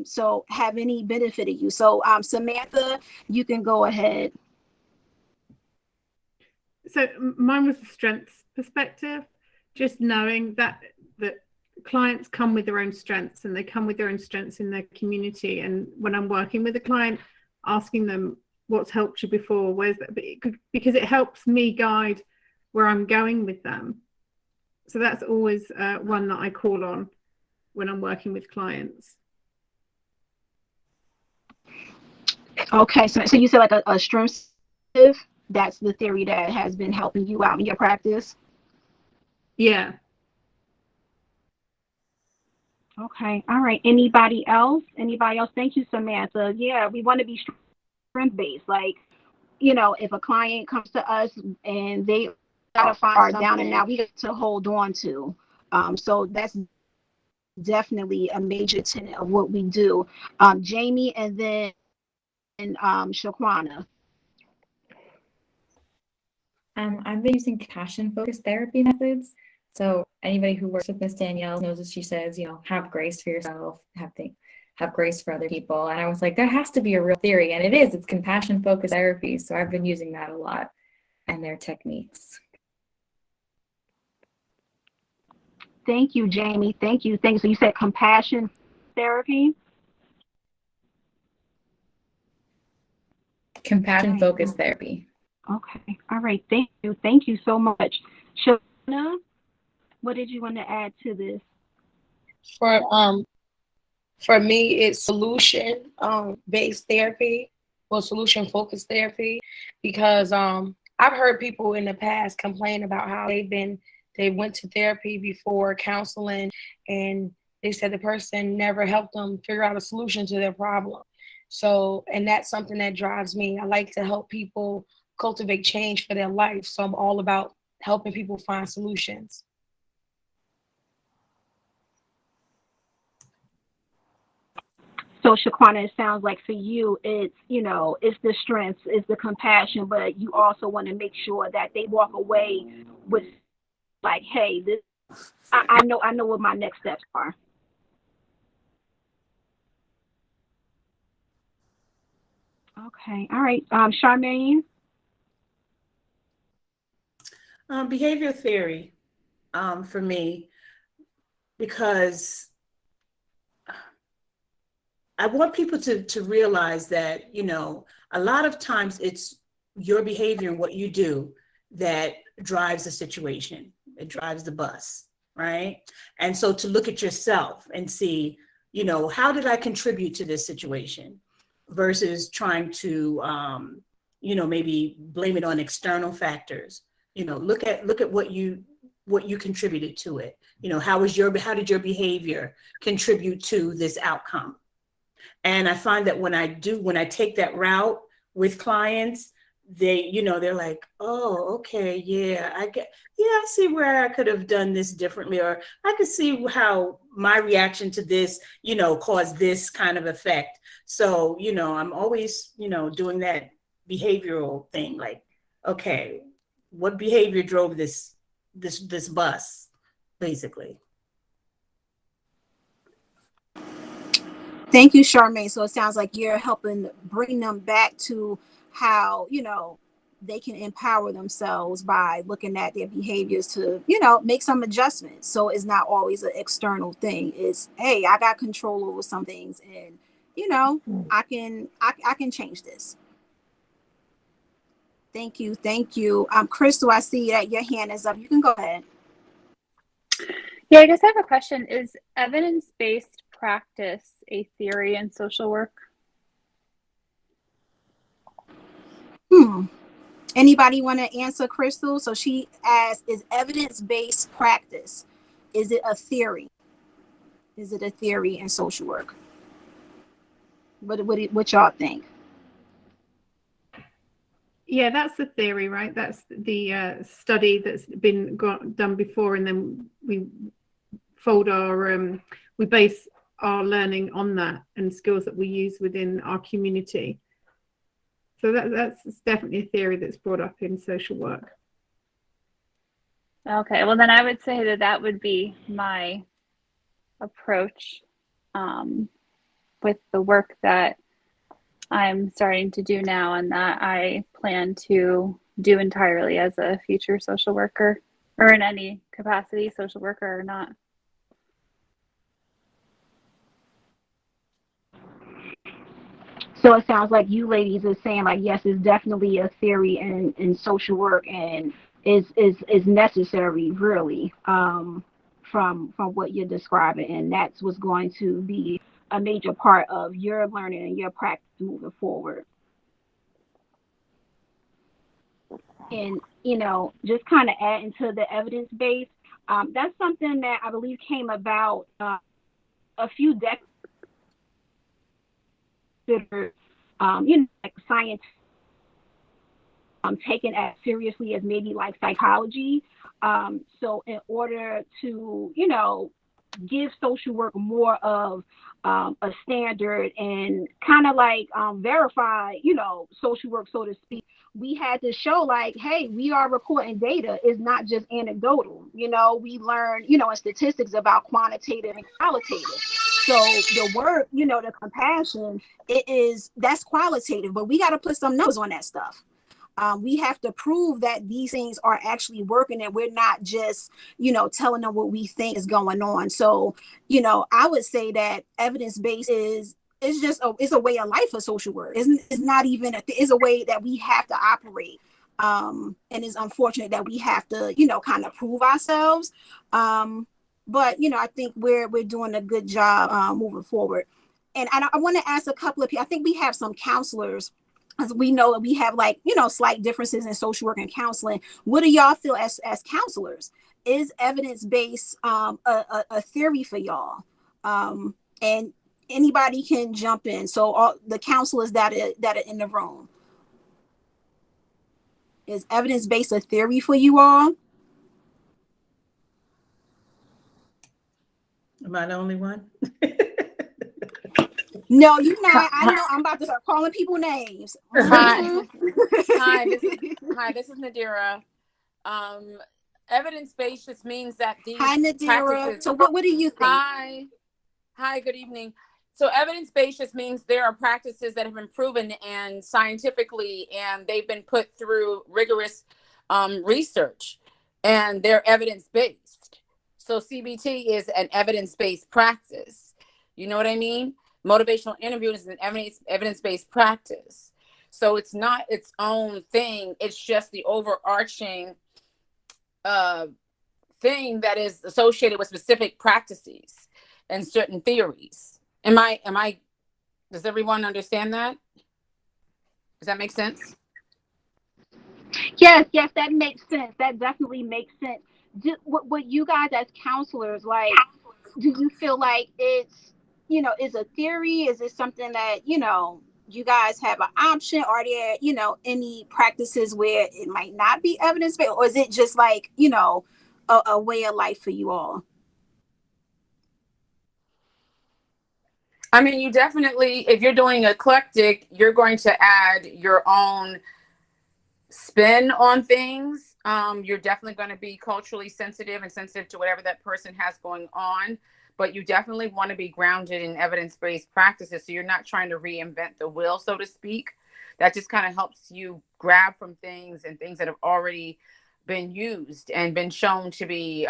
So have any benefited you? So Samantha, you can go ahead. So mine was the strengths perspective, just knowing that clients come with their own strengths, and they come with their own strengths in their community. And when I'm working with a client, asking them what's helped you before, where's that, because it helps me guide where I'm going with them. So that's always one that I call on when I'm working with clients. Okay, so you said like a strength, that's the theory that has been helping you out in your practice? Yeah. Okay, all right. Anybody else? Thank you, Samantha. Yeah, we want to be strength-based. Like, if a client comes to us and they are down and out, we get to hold on to. So that's definitely a major tenet of what we do. Jamie, and then Shaquana. I've been using compassion-focused therapy methods. So anybody who works with Miss Danielle knows that she says, have grace for yourself, have grace for other people. And I was like, there has to be a real theory. And it is. It's compassion-focused therapy. So I've been using that a lot, and their techniques. Thank you, Jamie. Thank you. So you said compassion therapy? Compassion-focused therapy. Okay. All right. Thank you. Thank you so much. Shaquana, what did you want to add to this? For me, it's solution based therapy or solution focused therapy, because I've heard people in the past complain about how they went to therapy before counseling, and they said the person never helped them figure out a solution to their problem. So, and that's something that drives me. I like to help people cultivate change for their life. So I'm all about helping people find solutions. So Shaquana, it sounds like for you, it's the strengths, it's the compassion, but you also want to make sure that they walk away with like, hey, this, I know what my next steps are. Okay, all right, Charmaine. Behavior theory, for me, because I want people to realize that, a lot of times it's your behavior and what you do that drives the situation. It drives the bus, right? And so to look at yourself and see, how did I contribute to this situation versus trying to, maybe blame it on external factors. Look at what you contributed to it. How did your behavior contribute to this outcome? And I find that when I take that route with clients, they're like, oh, okay, yeah, I see where I could have done this differently, or I could see how my reaction to this, caused this kind of effect. So, I'm always, doing that behavioral thing, like, okay, what behavior drove this bus, basically. Thank you, Charmaine. So it sounds like you're helping bring them back to how, they can empower themselves by looking at their behaviors to, make some adjustments. So it's not always an external thing. It's, hey, I got control over some things, and, I can change this. Thank you. Crystal, I see that your hand is up. You can go ahead. Yeah, I guess I have a question. Is evidence-based practice a theory in social work? Anybody want to answer Crystal? So she asked, is evidence-based practice, is it a theory? Is it a theory in social work? What y'all think? Yeah, that's the theory, right? That's the study that's been done before, and then we fold we base our learning on that and skills that we use within our community. So that's definitely a theory that's brought up in social work. Okay, well then I would say that that would be my approach with the work that I'm starting to do now, and that I plan to do entirely as a future social worker, or in any capacity, social worker or not. So it sounds like you ladies are saying like, yes, it's definitely a theory in social work and is necessary really, from what you're describing, and that's what's going to be a major part of your learning and your practice moving forward. And just kind of adding to the evidence base, that's something that I believe came about a few decades. Like science taken as seriously as maybe like psychology. So in order to, give social work more of a standard and kind of like verify, social work, so to speak, we had to show like, hey, we are reporting data. It's not just anecdotal. We learn, in statistics about quantitative and qualitative. So the word, the compassion, that's qualitative, but we got to put some numbers on that stuff. We have to prove that these things are actually working and we're not just, telling them what we think is going on. So, I would say that evidence-based it's a way of life for social work. It's not even, it's a way that we have to operate. And it's unfortunate that we have to, kind of prove ourselves. But, I think we're doing a good job moving forward. And I want to ask a couple of people, I think we have some counselors, as we know that we have like, slight differences in social work and counseling. What do y'all feel as counselors? Is evidence-based a theory for y'all? And anybody can jump in. So all the counselors that are in the room. Is evidence-based a theory for you all? Am I the only one? No, you're not. I know. I'm about to start calling people names. Hi, this is Nadira. Evidence-based just means that these Hi, Nadira. practices. So what do you think? Hi, good evening. So evidence-based just means there are practices that have been proven and scientifically, and they've been put through rigorous research, and they're evidence-based. So CBT is an evidence-based practice. You know what I mean? Motivational interviewing is an evidence-based practice. So it's not its own thing. It's just the overarching thing that is associated with specific practices and certain theories. Does everyone understand that? Does that make sense? Yes, that makes sense. That definitely makes sense. What you guys as counselors, like, do you feel like it's, is a theory? Is it something that, you guys have an option? Are there, any practices where it might not be evidence-based? Or is it just like, a way of life for you all? I mean, you definitely, if you're doing eclectic, you're going to add your own spin on things. You're definitely going to be culturally sensitive and sensitive to whatever that person has going on. But you definitely want to be grounded in evidence-based practices. So you're not trying to reinvent the wheel, so to speak. That just kind of helps you grab from things and things that have already been used and been shown to be,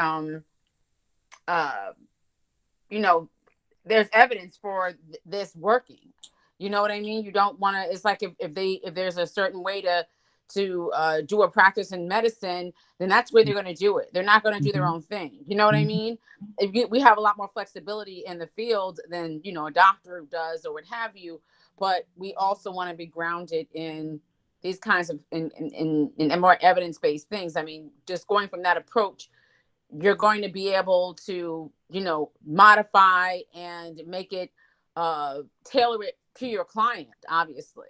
there's evidence for this working. You know what I mean? You don't want to, it's like if there's a certain way to do a practice in medicine, then that's where they're going to do it. They're not going to do their own thing. You know what I mean? We have a lot more flexibility in the field than, a doctor does or what have you, but we also want to be grounded in these kinds of, in more evidence-based things. I mean, just going from that approach, you're going to be able to, modify and make it, tailor it to your client, obviously.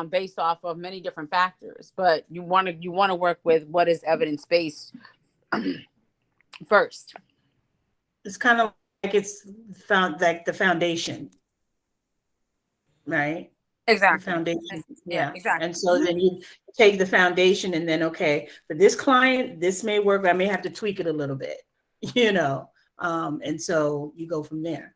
Based off of many different factors, but you want to work with what is evidence-based first. It's kind of like it's found like the foundation, right? Exactly. The foundation. Yeah, exactly. And so then you take the foundation and then, okay, for this client, this may work. I may have to tweak it a little bit, and so you go from there.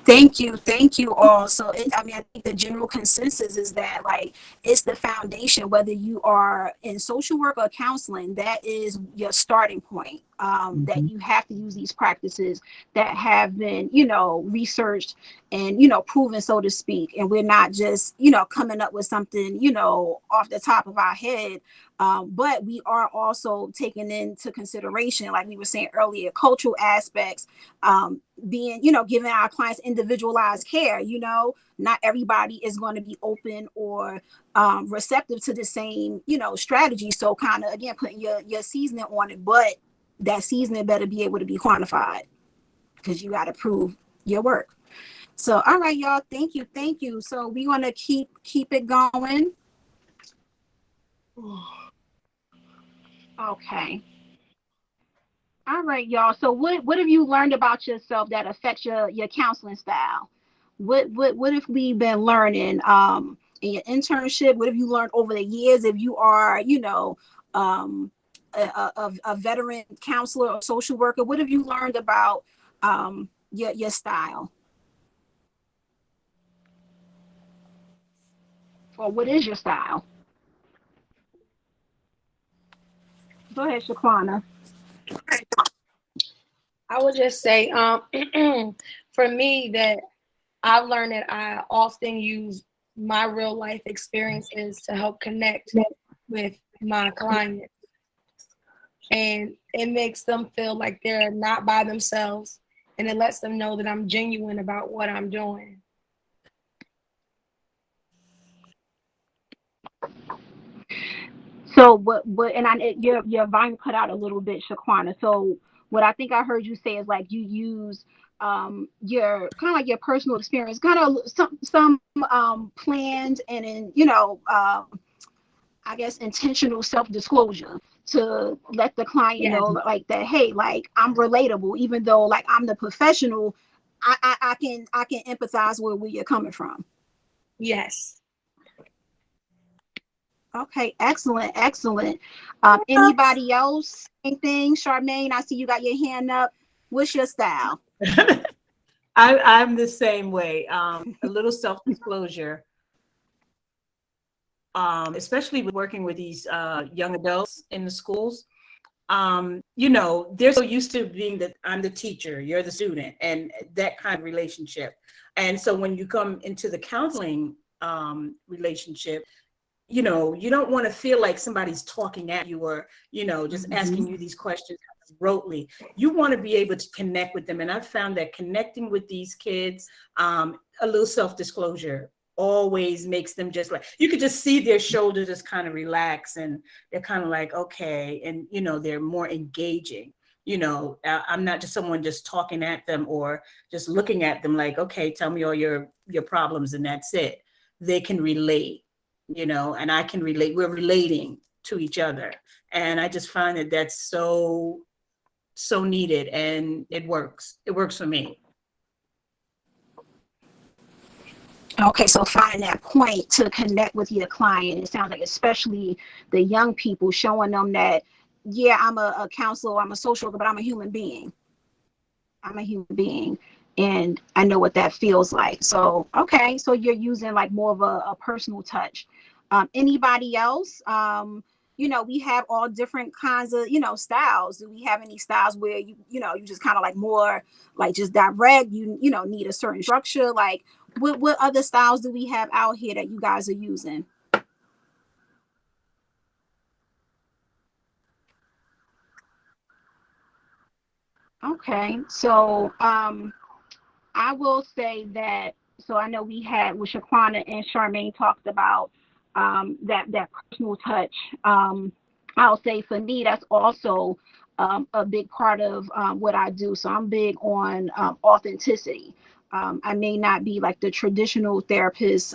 Thank you all. So I mean, I think the general consensus is that like it's the foundation. Whether you are in social work or counseling, that is your starting point. That you have to use these practices that have been, researched and proven, so to speak. And we're not just coming up with something off the top of our head. But we are also taking into consideration, like we were saying earlier, cultural aspects, being, giving our clients individualized care. Not everybody is going to be open or receptive to the same, strategy. So kind of, again, putting your seasoning on it, but that seasoning better be able to be quantified because you got to prove your work. So, all right, y'all. Thank you. So we want to keep it going. Okay. All right, y'all. So what have you learned about yourself that affects your counseling style? What have we been learning in your internship? What have you learned over the years? If you are, a veteran counselor or social worker, what have you learned about your style? Or what is your style? Go ahead, Shaquana. I would just say, for me, that I've learned that I often use my real life experiences to help connect with my clients. And it makes them feel like they're not by themselves. And it lets them know that I'm genuine about what I'm doing. So your volume cut out a little bit, Shaquana. So what I think I heard you say is like you use your kind of like your personal experience, kind of some planned and in I guess intentional self-disclosure to let the client know like that, hey, like I'm relatable, even though like I'm the professional, I can empathize with where you're coming from. Yes. Okay, excellent. Anybody else? Anything? Charmaine, I see you got your hand up. What's your style? I'm the same way. A little self-disclosure, especially with working with these young adults in the schools. They're so used to being that I'm the teacher, you're the student, and that kind of relationship. And so when you come into the counseling relationship, you don't want to feel like somebody's talking at you or, just asking you these questions rotely. You want to be able to connect with them. And I've found that connecting with these kids, a little self-disclosure always makes them just like, you could just see their shoulders just kind of relax and they're kind of like, okay. And, they're more engaging. I'm not just someone just talking at them or just looking at them like, okay, tell me all your problems and that's it. They can relate. And I can relate. We're relating to each other. And I just find that that's so needed and it works. It works for me. Okay, so finding that point to connect with your client, it sounds like especially the young people, showing them that, yeah, I'm a counselor, I'm a social worker, but I'm a human being. And I know what that feels like. So, okay, so you're using like more of a personal touch. Anybody else? We have all different kinds of, styles. Do we have any styles where you just kind of like more like just direct, need a certain structure? Like what other styles do we have out here that you guys are using? Okay, so I will say that, so I know we had with Shaquana and Charmaine talked about that personal touch. I'll say for me, that's also a big part of what I do. So I'm big on authenticity. I may not be like the traditional therapist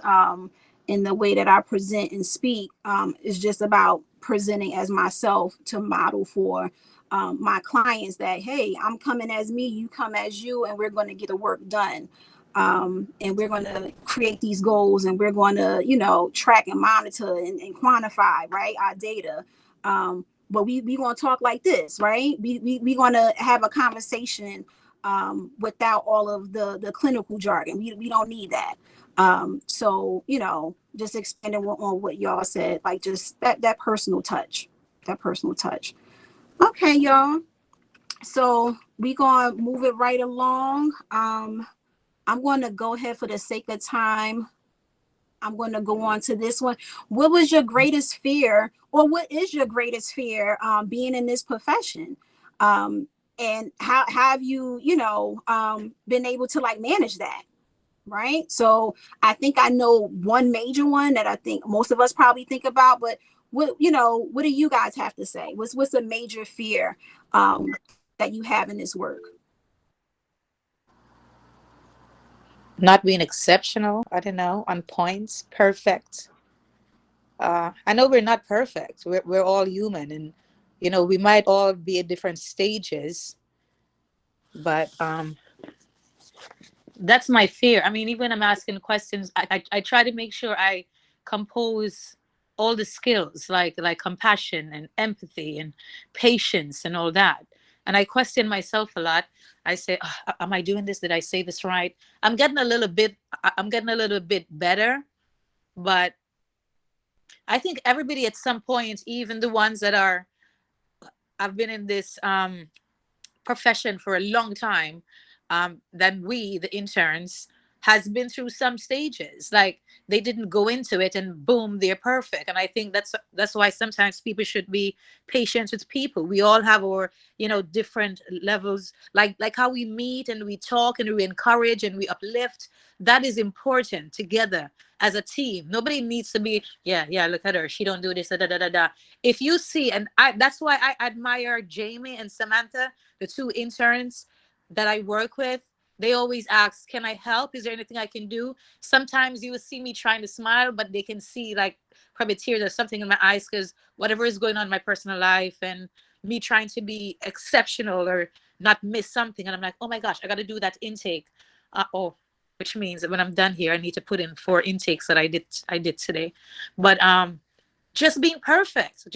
in the way that I present and speak. It's just about presenting as myself to model for my clients that, hey, I'm coming as me, you come as you, and we're going to get the work done. And we're going to create these goals, and we're going to, you know, track and monitor and quantify, right, our data. But we going to talk like this, right? We going to have a conversation without all of the clinical jargon. We don't need that. So, you know, just expanding on what y'all said, like just that personal touch, Okay, y'all. So we going to move it right along. I'm going to go ahead for the sake of time. I'm going to go on to this one. What was your greatest fear, or what is your greatest fear being in this profession? And how have you, you know, been able to like manage that? Right. So I think I know one major one that I think most of us probably think about, but what do you guys have to say? What's a major fear that you have in this work? Not being exceptional, I don't know, on points, perfect. I know we're not perfect. We're all human, and you know, we might all be at different stages, but that's my fear. I mean, even when I'm asking questions, I try to make sure I compose all the skills like compassion and empathy and patience and all that. And I question myself a lot. I say, "Oh, am I doing this? Did I say this right?" I'm getting a little bit better, but I think everybody at some point, even the ones that I've been in this profession for a long time, than we, the interns, has been through some stages. Like they didn't go into it and boom, they're perfect. And I think that's why sometimes people should be patient with people. We all have our, you know, different levels, like how we meet and we talk and we encourage and we uplift. That is important together as a team. Nobody needs to be, yeah, look at her, she don't do this, da da da da. If you see, and that's why I admire Jamie and Samantha, the two interns that I work with. They always ask, can I help? Is there anything I can do? Sometimes you will see me trying to smile, but they can see like probably tears or something in my eyes because whatever is going on in my personal life and me trying to be exceptional or not miss something. And I'm like, oh my gosh, I got to do that intake. Which means that when I'm done here, I need to put in 4 intakes that I did today. But just being perfect,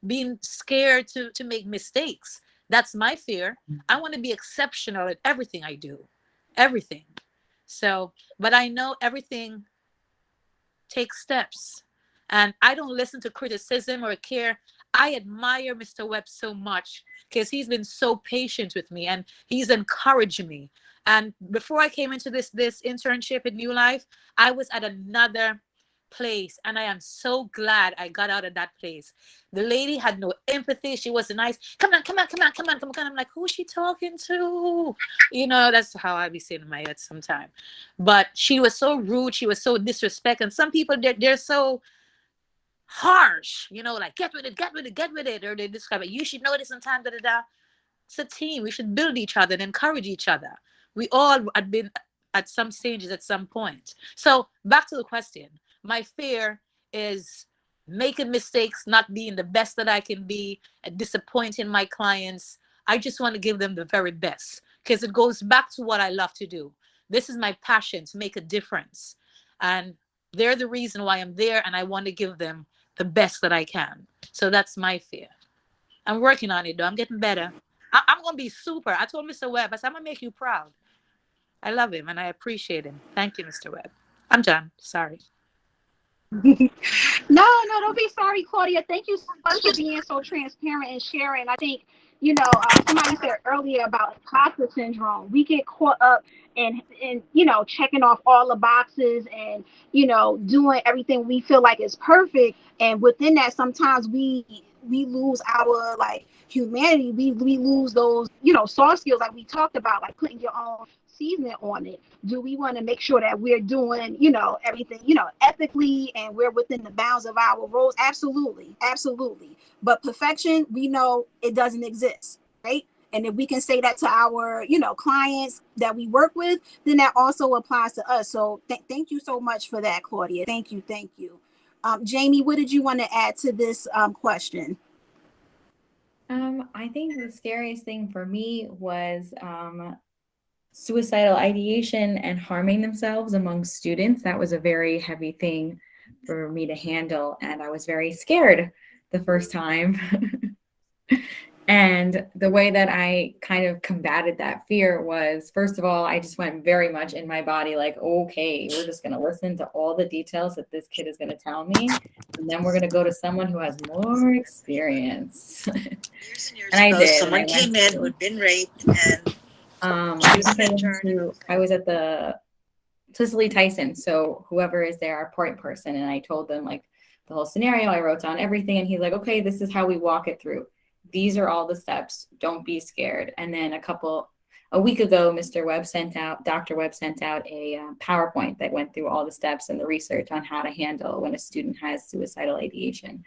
being scared to make mistakes. That's my fear. I want to be exceptional at everything I do, everything. So, but I know everything takes steps, and I don't listen to criticism or care. I admire Mr. Webb so much because he's been so patient with me and he's encouraged me. And before I came into this internship at New Life, I was at another place, and I am so glad I got out of that place. The lady had no empathy. She wasn't nice. Come on. I'm like, who's she talking to? You know, that's how I be saying in my head sometimes. But she was so rude. She was so disrespectful. And some people, they're so harsh, you know, like get with it. Or they describe it. You should know this in time, da da da. It's a team. We should build each other and encourage each other. We all had been at some stages at some point. So back to the question. My fear is making mistakes, not being the best that I can be, and disappointing my clients. I just want to give them the very best because it goes back to what I love to do. This is my passion, to make a difference. And they're the reason why I'm there, and I want to give them the best that I can. So that's my fear. I'm working on it, though. I'm getting better. I'm going to be super. I told Mr. Webb, I said, I'm going to make you proud. I love him, and I appreciate him. Thank you, Mr. Webb. I'm done. Sorry. No, don't be sorry, Claudia. Thank you so much for being so transparent and sharing. I think, you know, somebody said earlier about imposter syndrome. We get caught up in you know, checking off all the boxes and, you know, doing everything we feel like is perfect. And within that, sometimes we lose our like humanity. We lose those, you know, soft skills like we talked about, like putting your own seasoning on it. Do we want to make sure that we're doing, you know, everything, you know, ethically, and we're within the bounds of our roles? Absolutely. But perfection, we know it doesn't exist, right? And if we can say that to our, you know, clients that we work with, then that also applies to us. So thank you so much for that, Claudia. Thank you. Jamie, what did you want to add to this question? I think the scariest thing for me was suicidal ideation and harming themselves among students. That was a very heavy thing for me to handle, and I was very scared the first time. And the way that I kind of combated that fear was, first of all, I just went very much in my body like, okay, we're just going to listen to all the details that this kid is going to tell me. And then we're going to go to someone who has more experience. And I did. Someone came in who'd been raped, and I was at the Cicely Tyson. So whoever is there, our point person. And I told them like the whole scenario. I wrote down everything. And he's like, okay, this is how we walk it through. These are all the steps. Don't be scared. And then a week ago, Dr. Webb sent out a PowerPoint that went through all the steps and the research on how to handle when a student has suicidal ideation.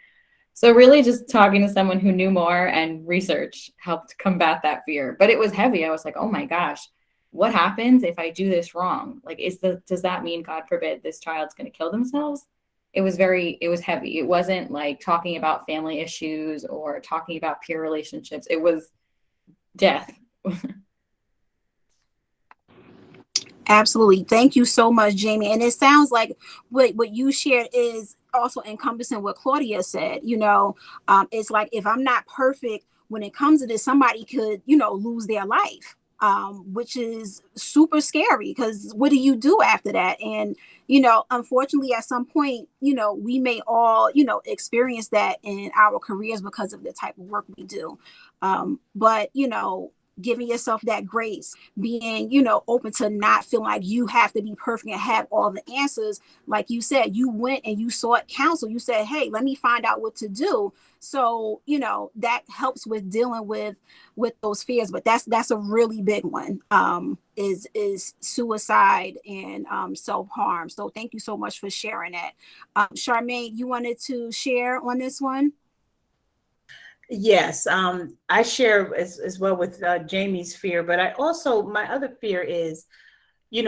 So really just talking to someone who knew more and research helped combat that fear. But it was heavy. I was like, oh my gosh, what happens if I do this wrong? Like, does that mean, God forbid, this child's going to kill themselves? It was heavy. It wasn't like talking about family issues or talking about peer relationships. It was death. Absolutely. Thank you so much, Jamie. And it sounds like what you shared is also encompassing what Claudia said. It's like, if I'm not perfect when it comes to this, somebody could, lose their life. Which is super scary, because what do you do after that? And, unfortunately, at some point, we may all, experience that in our careers because of the type of work we do. But, giving yourself that grace, being, open to not feeling like you have to be perfect and have all the answers. Like you said, you went and you sought counsel. You said, hey, let me find out what to do. So, that helps with dealing with those fears. But that's a really big one, is suicide and self-harm. So thank you so much for sharing that. Charmaine, you wanted to share on this one? Yes, I share as well with Jamie's fear, but my other fear is,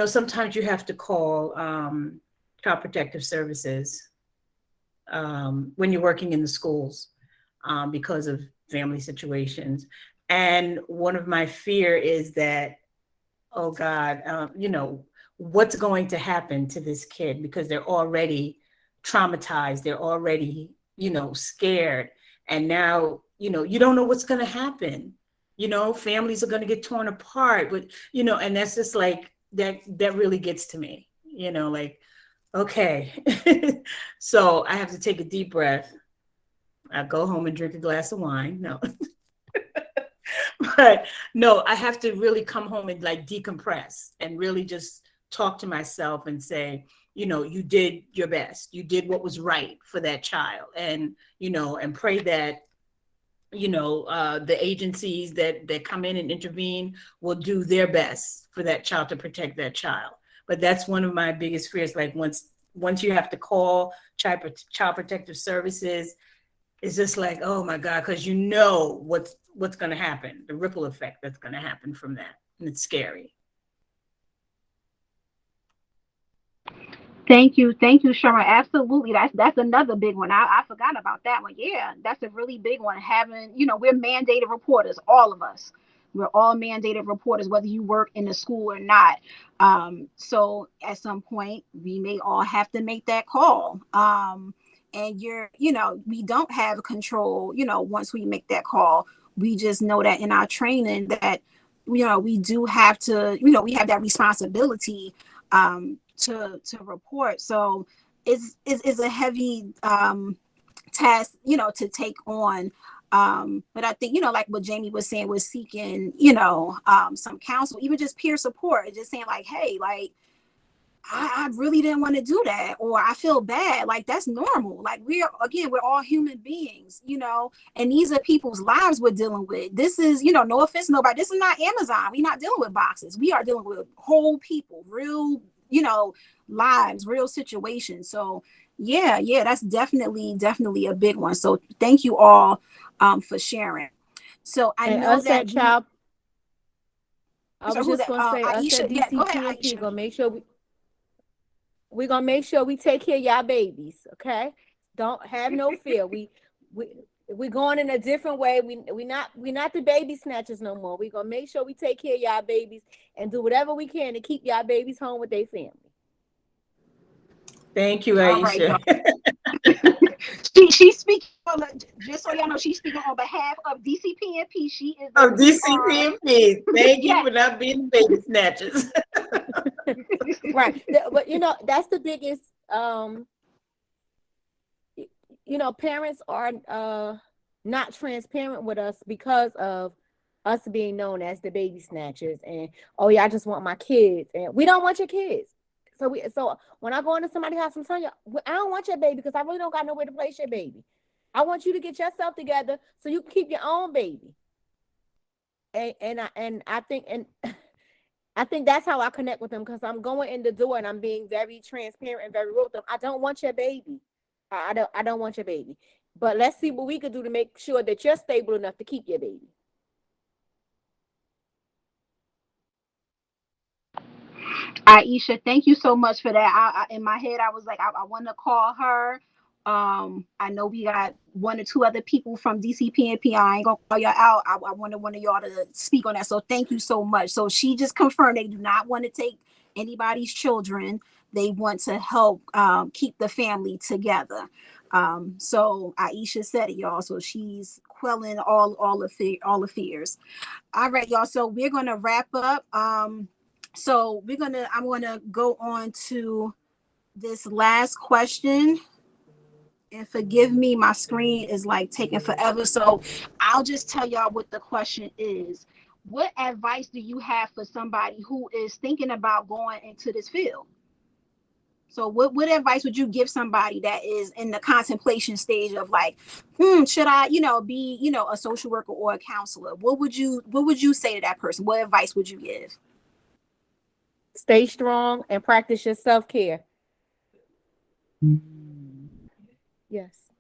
sometimes you have to call Child Protective Services when you're working in the schools because of family situations. And one of my fear is that, oh God, what's going to happen to this kid, because they're already traumatized, they're already, scared. And now, you don't know what's going to happen. Families are going to get torn apart, but, and that's just like, that really gets to me, like, okay. So I have to take a deep breath. I go home and drink a glass of wine. No, but no, I have to really come home and like decompress and really just talk to myself and say, you did your best. You did what was right for that child. And, and pray that, the agencies that come in and intervene will do their best for that child, to protect that child. But that's one of my biggest fears. Like once you have to call Child Protective Services, it's just like, oh my God, because what's going to happen, the ripple effect that's going to happen from that. And it's scary. Thank you, Sharma. Absolutely, that's another big one. I forgot about that one. Yeah, that's a really big one. Having, we're mandated reporters, all of us. We're all mandated reporters, whether you work in the school or not. So at some point, we may all have to make that call. And we don't have control. Once we make that call, we just know that in our training that, we do have to, we have that responsibility. To report. So it's a heavy task, to take on. But I think, like what Jamie was saying, was seeking, some counsel, even just peer support, just saying like, hey, like, I really didn't want to do that, or I feel bad. Like, that's normal. Like, we're all human beings, and these are people's lives we're dealing with. This is, no offense, nobody. This is not Amazon. We're not dealing with boxes. We are dealing with whole people, real, lives, real situations. So yeah, that's definitely a big one. So thank you all for sharing. So I know that child. I was just gonna say, us at DCPMP gonna make sure we're gonna make sure we take care of y'all babies. Okay, don't have no fear. We're going in a different way. We not the baby snatchers no more. We're gonna make sure we take care of y'all babies and do whatever we can to keep y'all babies home with their family. Thank you, All right, Aisha. she's speaking just so y'all know, she's speaking on behalf of DCPNP. She is Oh, DCPNP. Thank you Yes. for not being baby snatchers. Right. But that's the biggest parents are not transparent with us because of us being known as the baby snatchers, and oh yeah, I just want my kids, and we don't want your kids. So when I go into somebody's house, I'm telling you, I don't want your baby because I really don't got nowhere to place your baby. I want you to get yourself together so you can keep your own baby. And I think that's how I connect with them, because I'm going in the door and I'm being very transparent and very real with them. I don't want your baby. I don't want your baby. But let's see what we could do to make sure that you're stable enough to keep your baby. Aisha, thank you so much for that. I in my head, I was like, I want to call her. I know we got one or two other people from DCPNP. I ain't gonna call y'all out. I wanted one of y'all to speak on that. So thank you so much. So she just confirmed they do not want to take anybody's children. They want to help keep the family together. So Aisha said it, y'all. So she's quelling all the fears. All right, y'all. So we're gonna wrap up. So I'm gonna go on to this last question. And forgive me, my screen is like taking forever. So I'll just tell y'all what the question is. What advice do you have for somebody who is thinking about going into this field? So what advice would you give somebody that is in the contemplation stage of like, should I, be, a social worker or a counselor? What would you say to that person? What advice would you give? Stay strong and practice your self-care. Yes.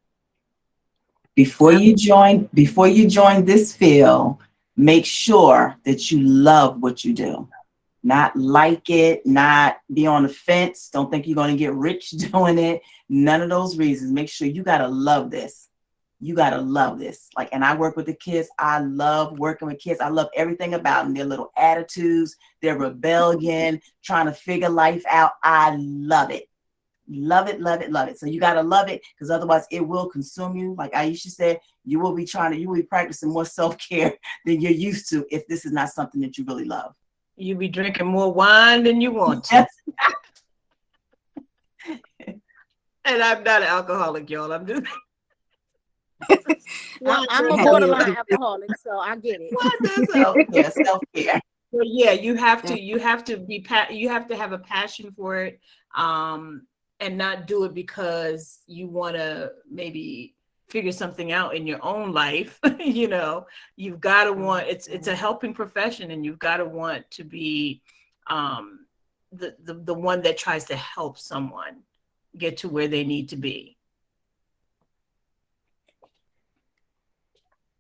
Before you join this field, make sure that you love what you do. Not like it, not be on the fence. Don't think you're going to get rich doing it. None of those reasons. Make sure you got to love this. You got to love this. And I work with the kids. I love working with kids. I love everything about them. Their little attitudes, their rebellion, trying to figure life out. I love it. Love it, love it, love it. So you got to love it, because otherwise it will consume you. Like Aisha said, you will be practicing more self-care than you're used to if this is not something that you really love. You be drinking more wine than you want to. And I'm not an alcoholic, y'all. I'm just I'm a borderline alcoholic, so I get it. Self-care. Well, yeah, you have to have a passion for it, and not do it because you want to maybe figure something out in your own life. You've got to want, it's a helping profession, and you've got to want to be the one that tries to help someone get to where they need to be.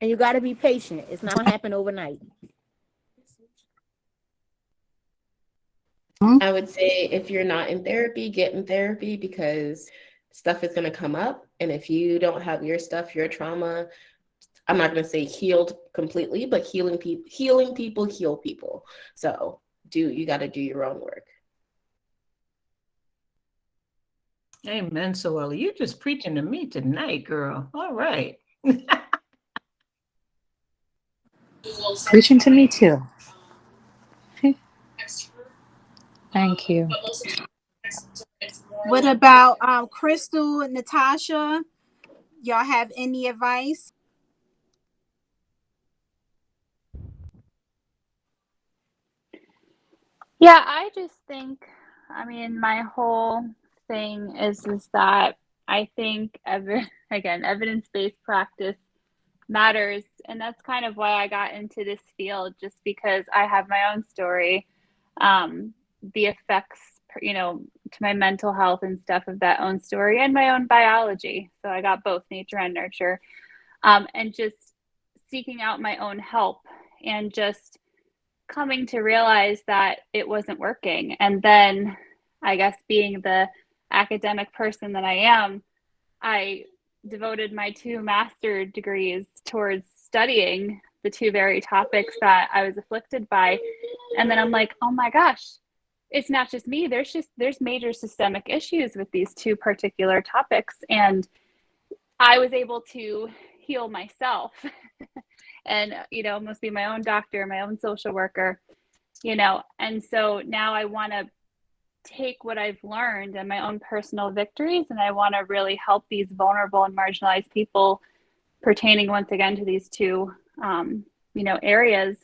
And you got to be patient. It's not going to happen overnight. I would say if you're not in therapy, get in therapy, because stuff is going to come up. And if you don't have your stuff, your trauma, I'm not going to say healed completely, but healing people heal people. So you got to do your own work. Amen, Soella. You're just preaching to me tonight, girl. All right. Preaching to me too. Thank you. What about Crystal and Natasha? Y'all have any advice? Yeah, I just think, my whole thing is that I think evidence-based practice matters, and that's kind of why I got into this field, just because I have my own story, the effects, to my mental health and stuff of that own story, and my own biology. So I got both nature and nurture, and just seeking out my own help and just coming to realize that it wasn't working. And then I guess being the academic person that I am, I devoted my 2 master's degrees towards studying the 2 very topics that I was afflicted by. And then I'm like, oh my gosh, it's not just me. There's major systemic issues with these 2 particular topics. And I was able to heal myself and, almost be my own doctor, my own social worker, and so now I want to take what I've learned and my own personal victories, and I want to really help these vulnerable and marginalized people pertaining once again to these 2, areas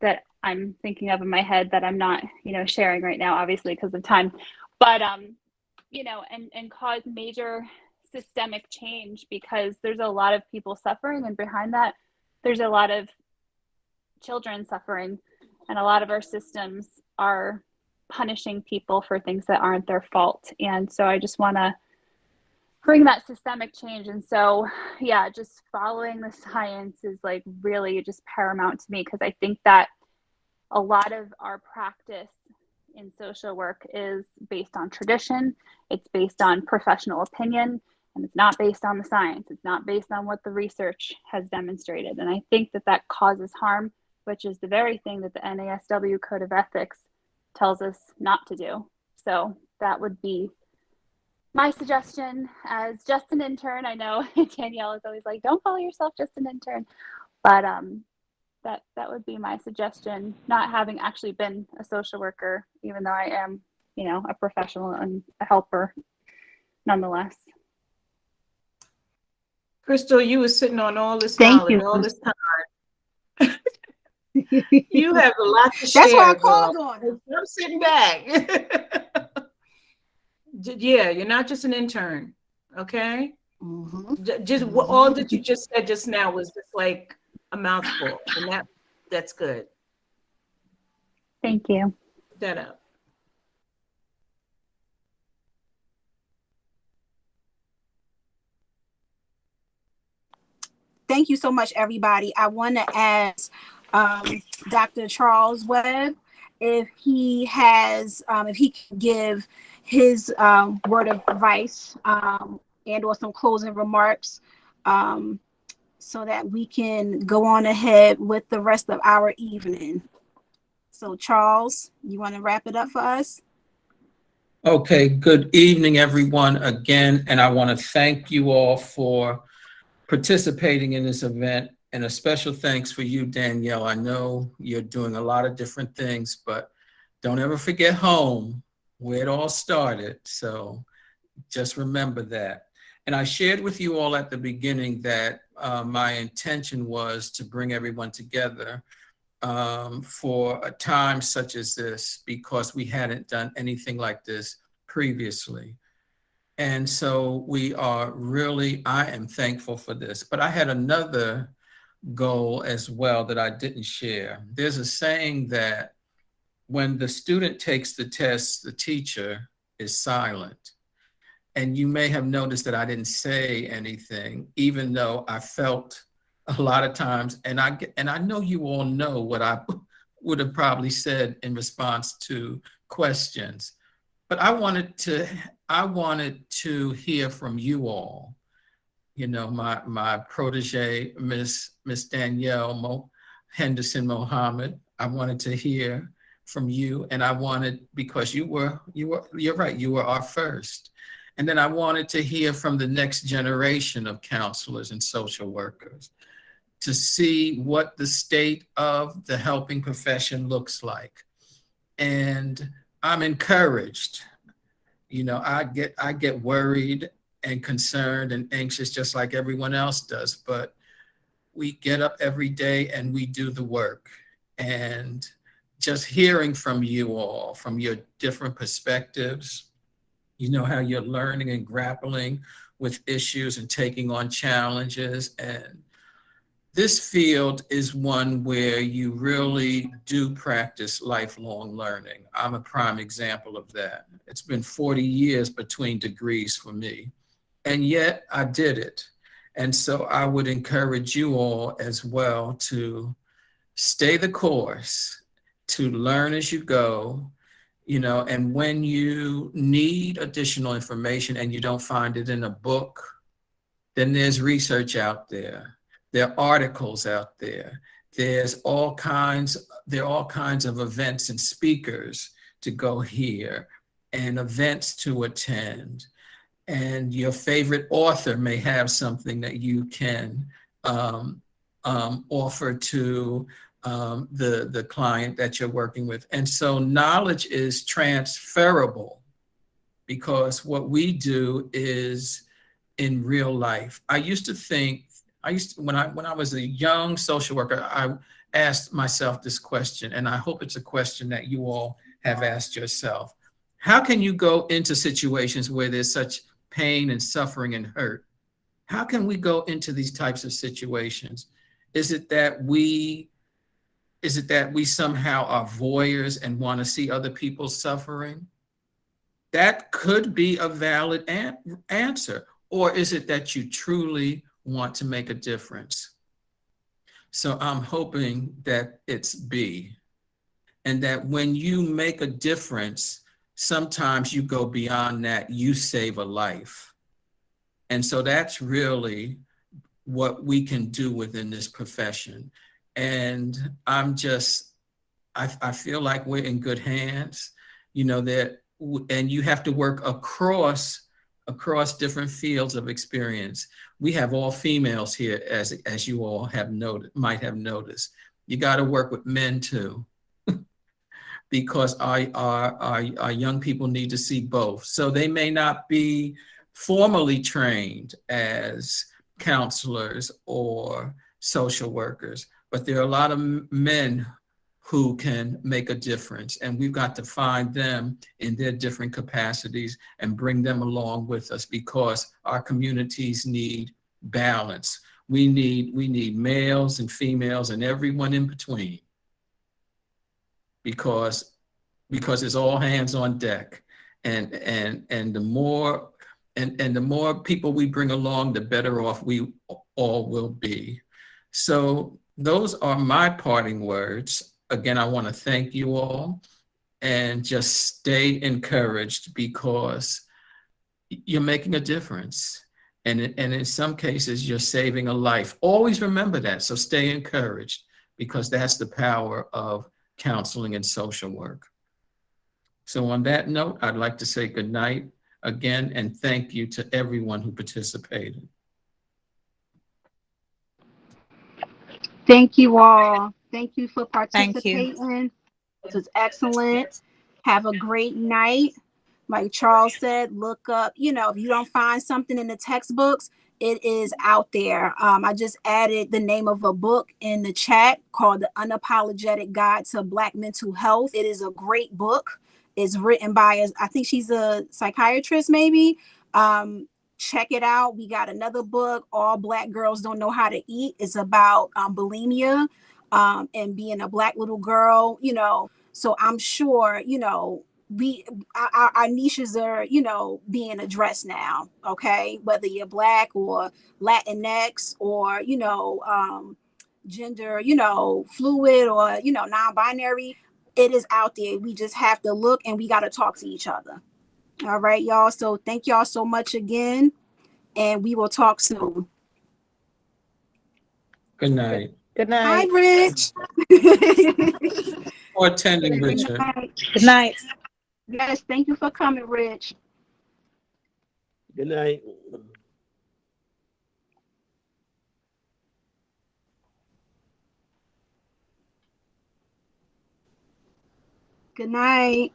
that I'm thinking of in my head that I'm not, sharing right now, obviously because of time, but, and cause major systemic change, because there's a lot of people suffering, and behind that, there's a lot of children suffering, and a lot of our systems are punishing people for things that aren't their fault. And so I just want to bring that systemic change. And so, yeah, just following the science is like really just paramount to me, because I think that a lot of our practice in social work is based on tradition. It's based on professional opinion, and it's not based on the science. It's not based on what the research has demonstrated. And I think that that causes harm, which is the very thing that the NASW Code of Ethics tells us not to do. So that would be my suggestion as just an intern. I know Danielle is always like, don't call yourself just an intern, but that would be my suggestion, not having actually been a social worker, even though I am, a professional and a helper nonetheless. Crystal, you were sitting on all this Thank knowledge you. all this time. You have a lot to share. That's why I girl. called on him. I'm sitting back. Yeah, you're not just an intern, okay? Just all that you just said just now was just like a mouthful, and that's good. Thank you. Put that up. Thank you so much, everybody. I want to ask Dr. Charles Webb if he has, if he can give his word of advice and or some closing remarks so that we can go on ahead with the rest of our evening. So Charles, you want to wrap it up for us? Okay, good evening, everyone, again, and I want to thank you all for participating in this event, and a special thanks for you, Danielle. I know you're doing a lot of different things, but don't ever forget home, where it all started. So just remember that. And I shared with you all at the beginning that my intention was to bring everyone together for a time such as this, because we hadn't done anything like this previously. And so I am thankful for this. But I had another goal as well that I didn't share. There's a saying that when the student takes the test, the teacher is silent. And you may have noticed that I didn't say anything, even though I felt a lot of times, and I know you all know what I would have probably said in response to questions. But I wanted to hear from you all. My protege, Miss Danielle Henderson Mohammed. I wanted to hear from you, and I wanted, because you're right, you were our first. And then I wanted to hear from the next generation of counselors and social workers to see what the state of the helping profession looks like. And I'm encouraged. I get worried and concerned and anxious just like everyone else does, but we get up every day and we do the work. And just hearing from you all, from your different perspectives, how you're learning and grappling with issues and taking on challenges. And this field is one where you really do practice lifelong learning. I'm a prime example of that. It's been 40 years between degrees for me, and yet I did it. And so I would encourage you all as well to stay the course, to learn as you go, and when you need additional information and you don't find it in a book then there's research out there. There are articles out there. There are all kinds of events and speakers to go hear and events to attend. And your favorite author may have something that you can offer to the client that you're working with. And so knowledge is transferable, because what we do is in real life. When I was a young social worker, I asked myself this question, and I hope it's a question that you all have asked yourself. How can you go into situations where there's such pain and suffering and hurt? How can we go into these types of situations? Is it that we somehow are voyeurs and want to see other people suffering? That could be a valid answer. Or is it that you truly want to make a difference? So I'm hoping that it's B, and that when you make a difference, sometimes you go beyond that, you save a life. And so that's really what we can do within this profession. And I feel like we're in good hands, and you have to work across different fields of experience. We have all females here, as you all might have noticed. You got to work with men too, because our young people need to see both. So they may not be formally trained as counselors or social workers, but there are a lot of men who can make a difference, and we've got to find them in their different capacities and bring them along with us, because our communities need balance. We need males and females and everyone in between, because it's all hands on deck, and the more people we bring along, the better off we all will be. So those are my parting words. Again, I want to thank you all, and just stay encouraged, because you're making a difference. And in some cases, you're saving a life. Always remember that. So stay encouraged, because that's the power of counseling and social work. So on that note, I'd like to say good night again, and thank you to everyone who participated. Thank you all. Thank you for Thank you. participating. This was excellent. Have a great night. Like Charles said, look up, if you don't find something in the textbooks, it is out there. I just added the name of a book in the chat called The Unapologetic Guide to Black Mental Health. It is a great book. It's written by, I think she's a psychiatrist, maybe. Check it out. We got another book, All Black Girls Don't Know How to Eat. It's about bulimia and being a Black little girl, So I'm sure, our niches are, being addressed now, okay? Whether you're Black or Latinx or, gender, fluid or, non-binary, it is out there. We just have to look, and we got to talk to each other. All right, y'all. So thank y'all so much again, and we will talk soon. Good night. Good night. Hi, Rich. For attending, Richard. Good night. Yes, thank you for coming, Rich. Good night. Good night.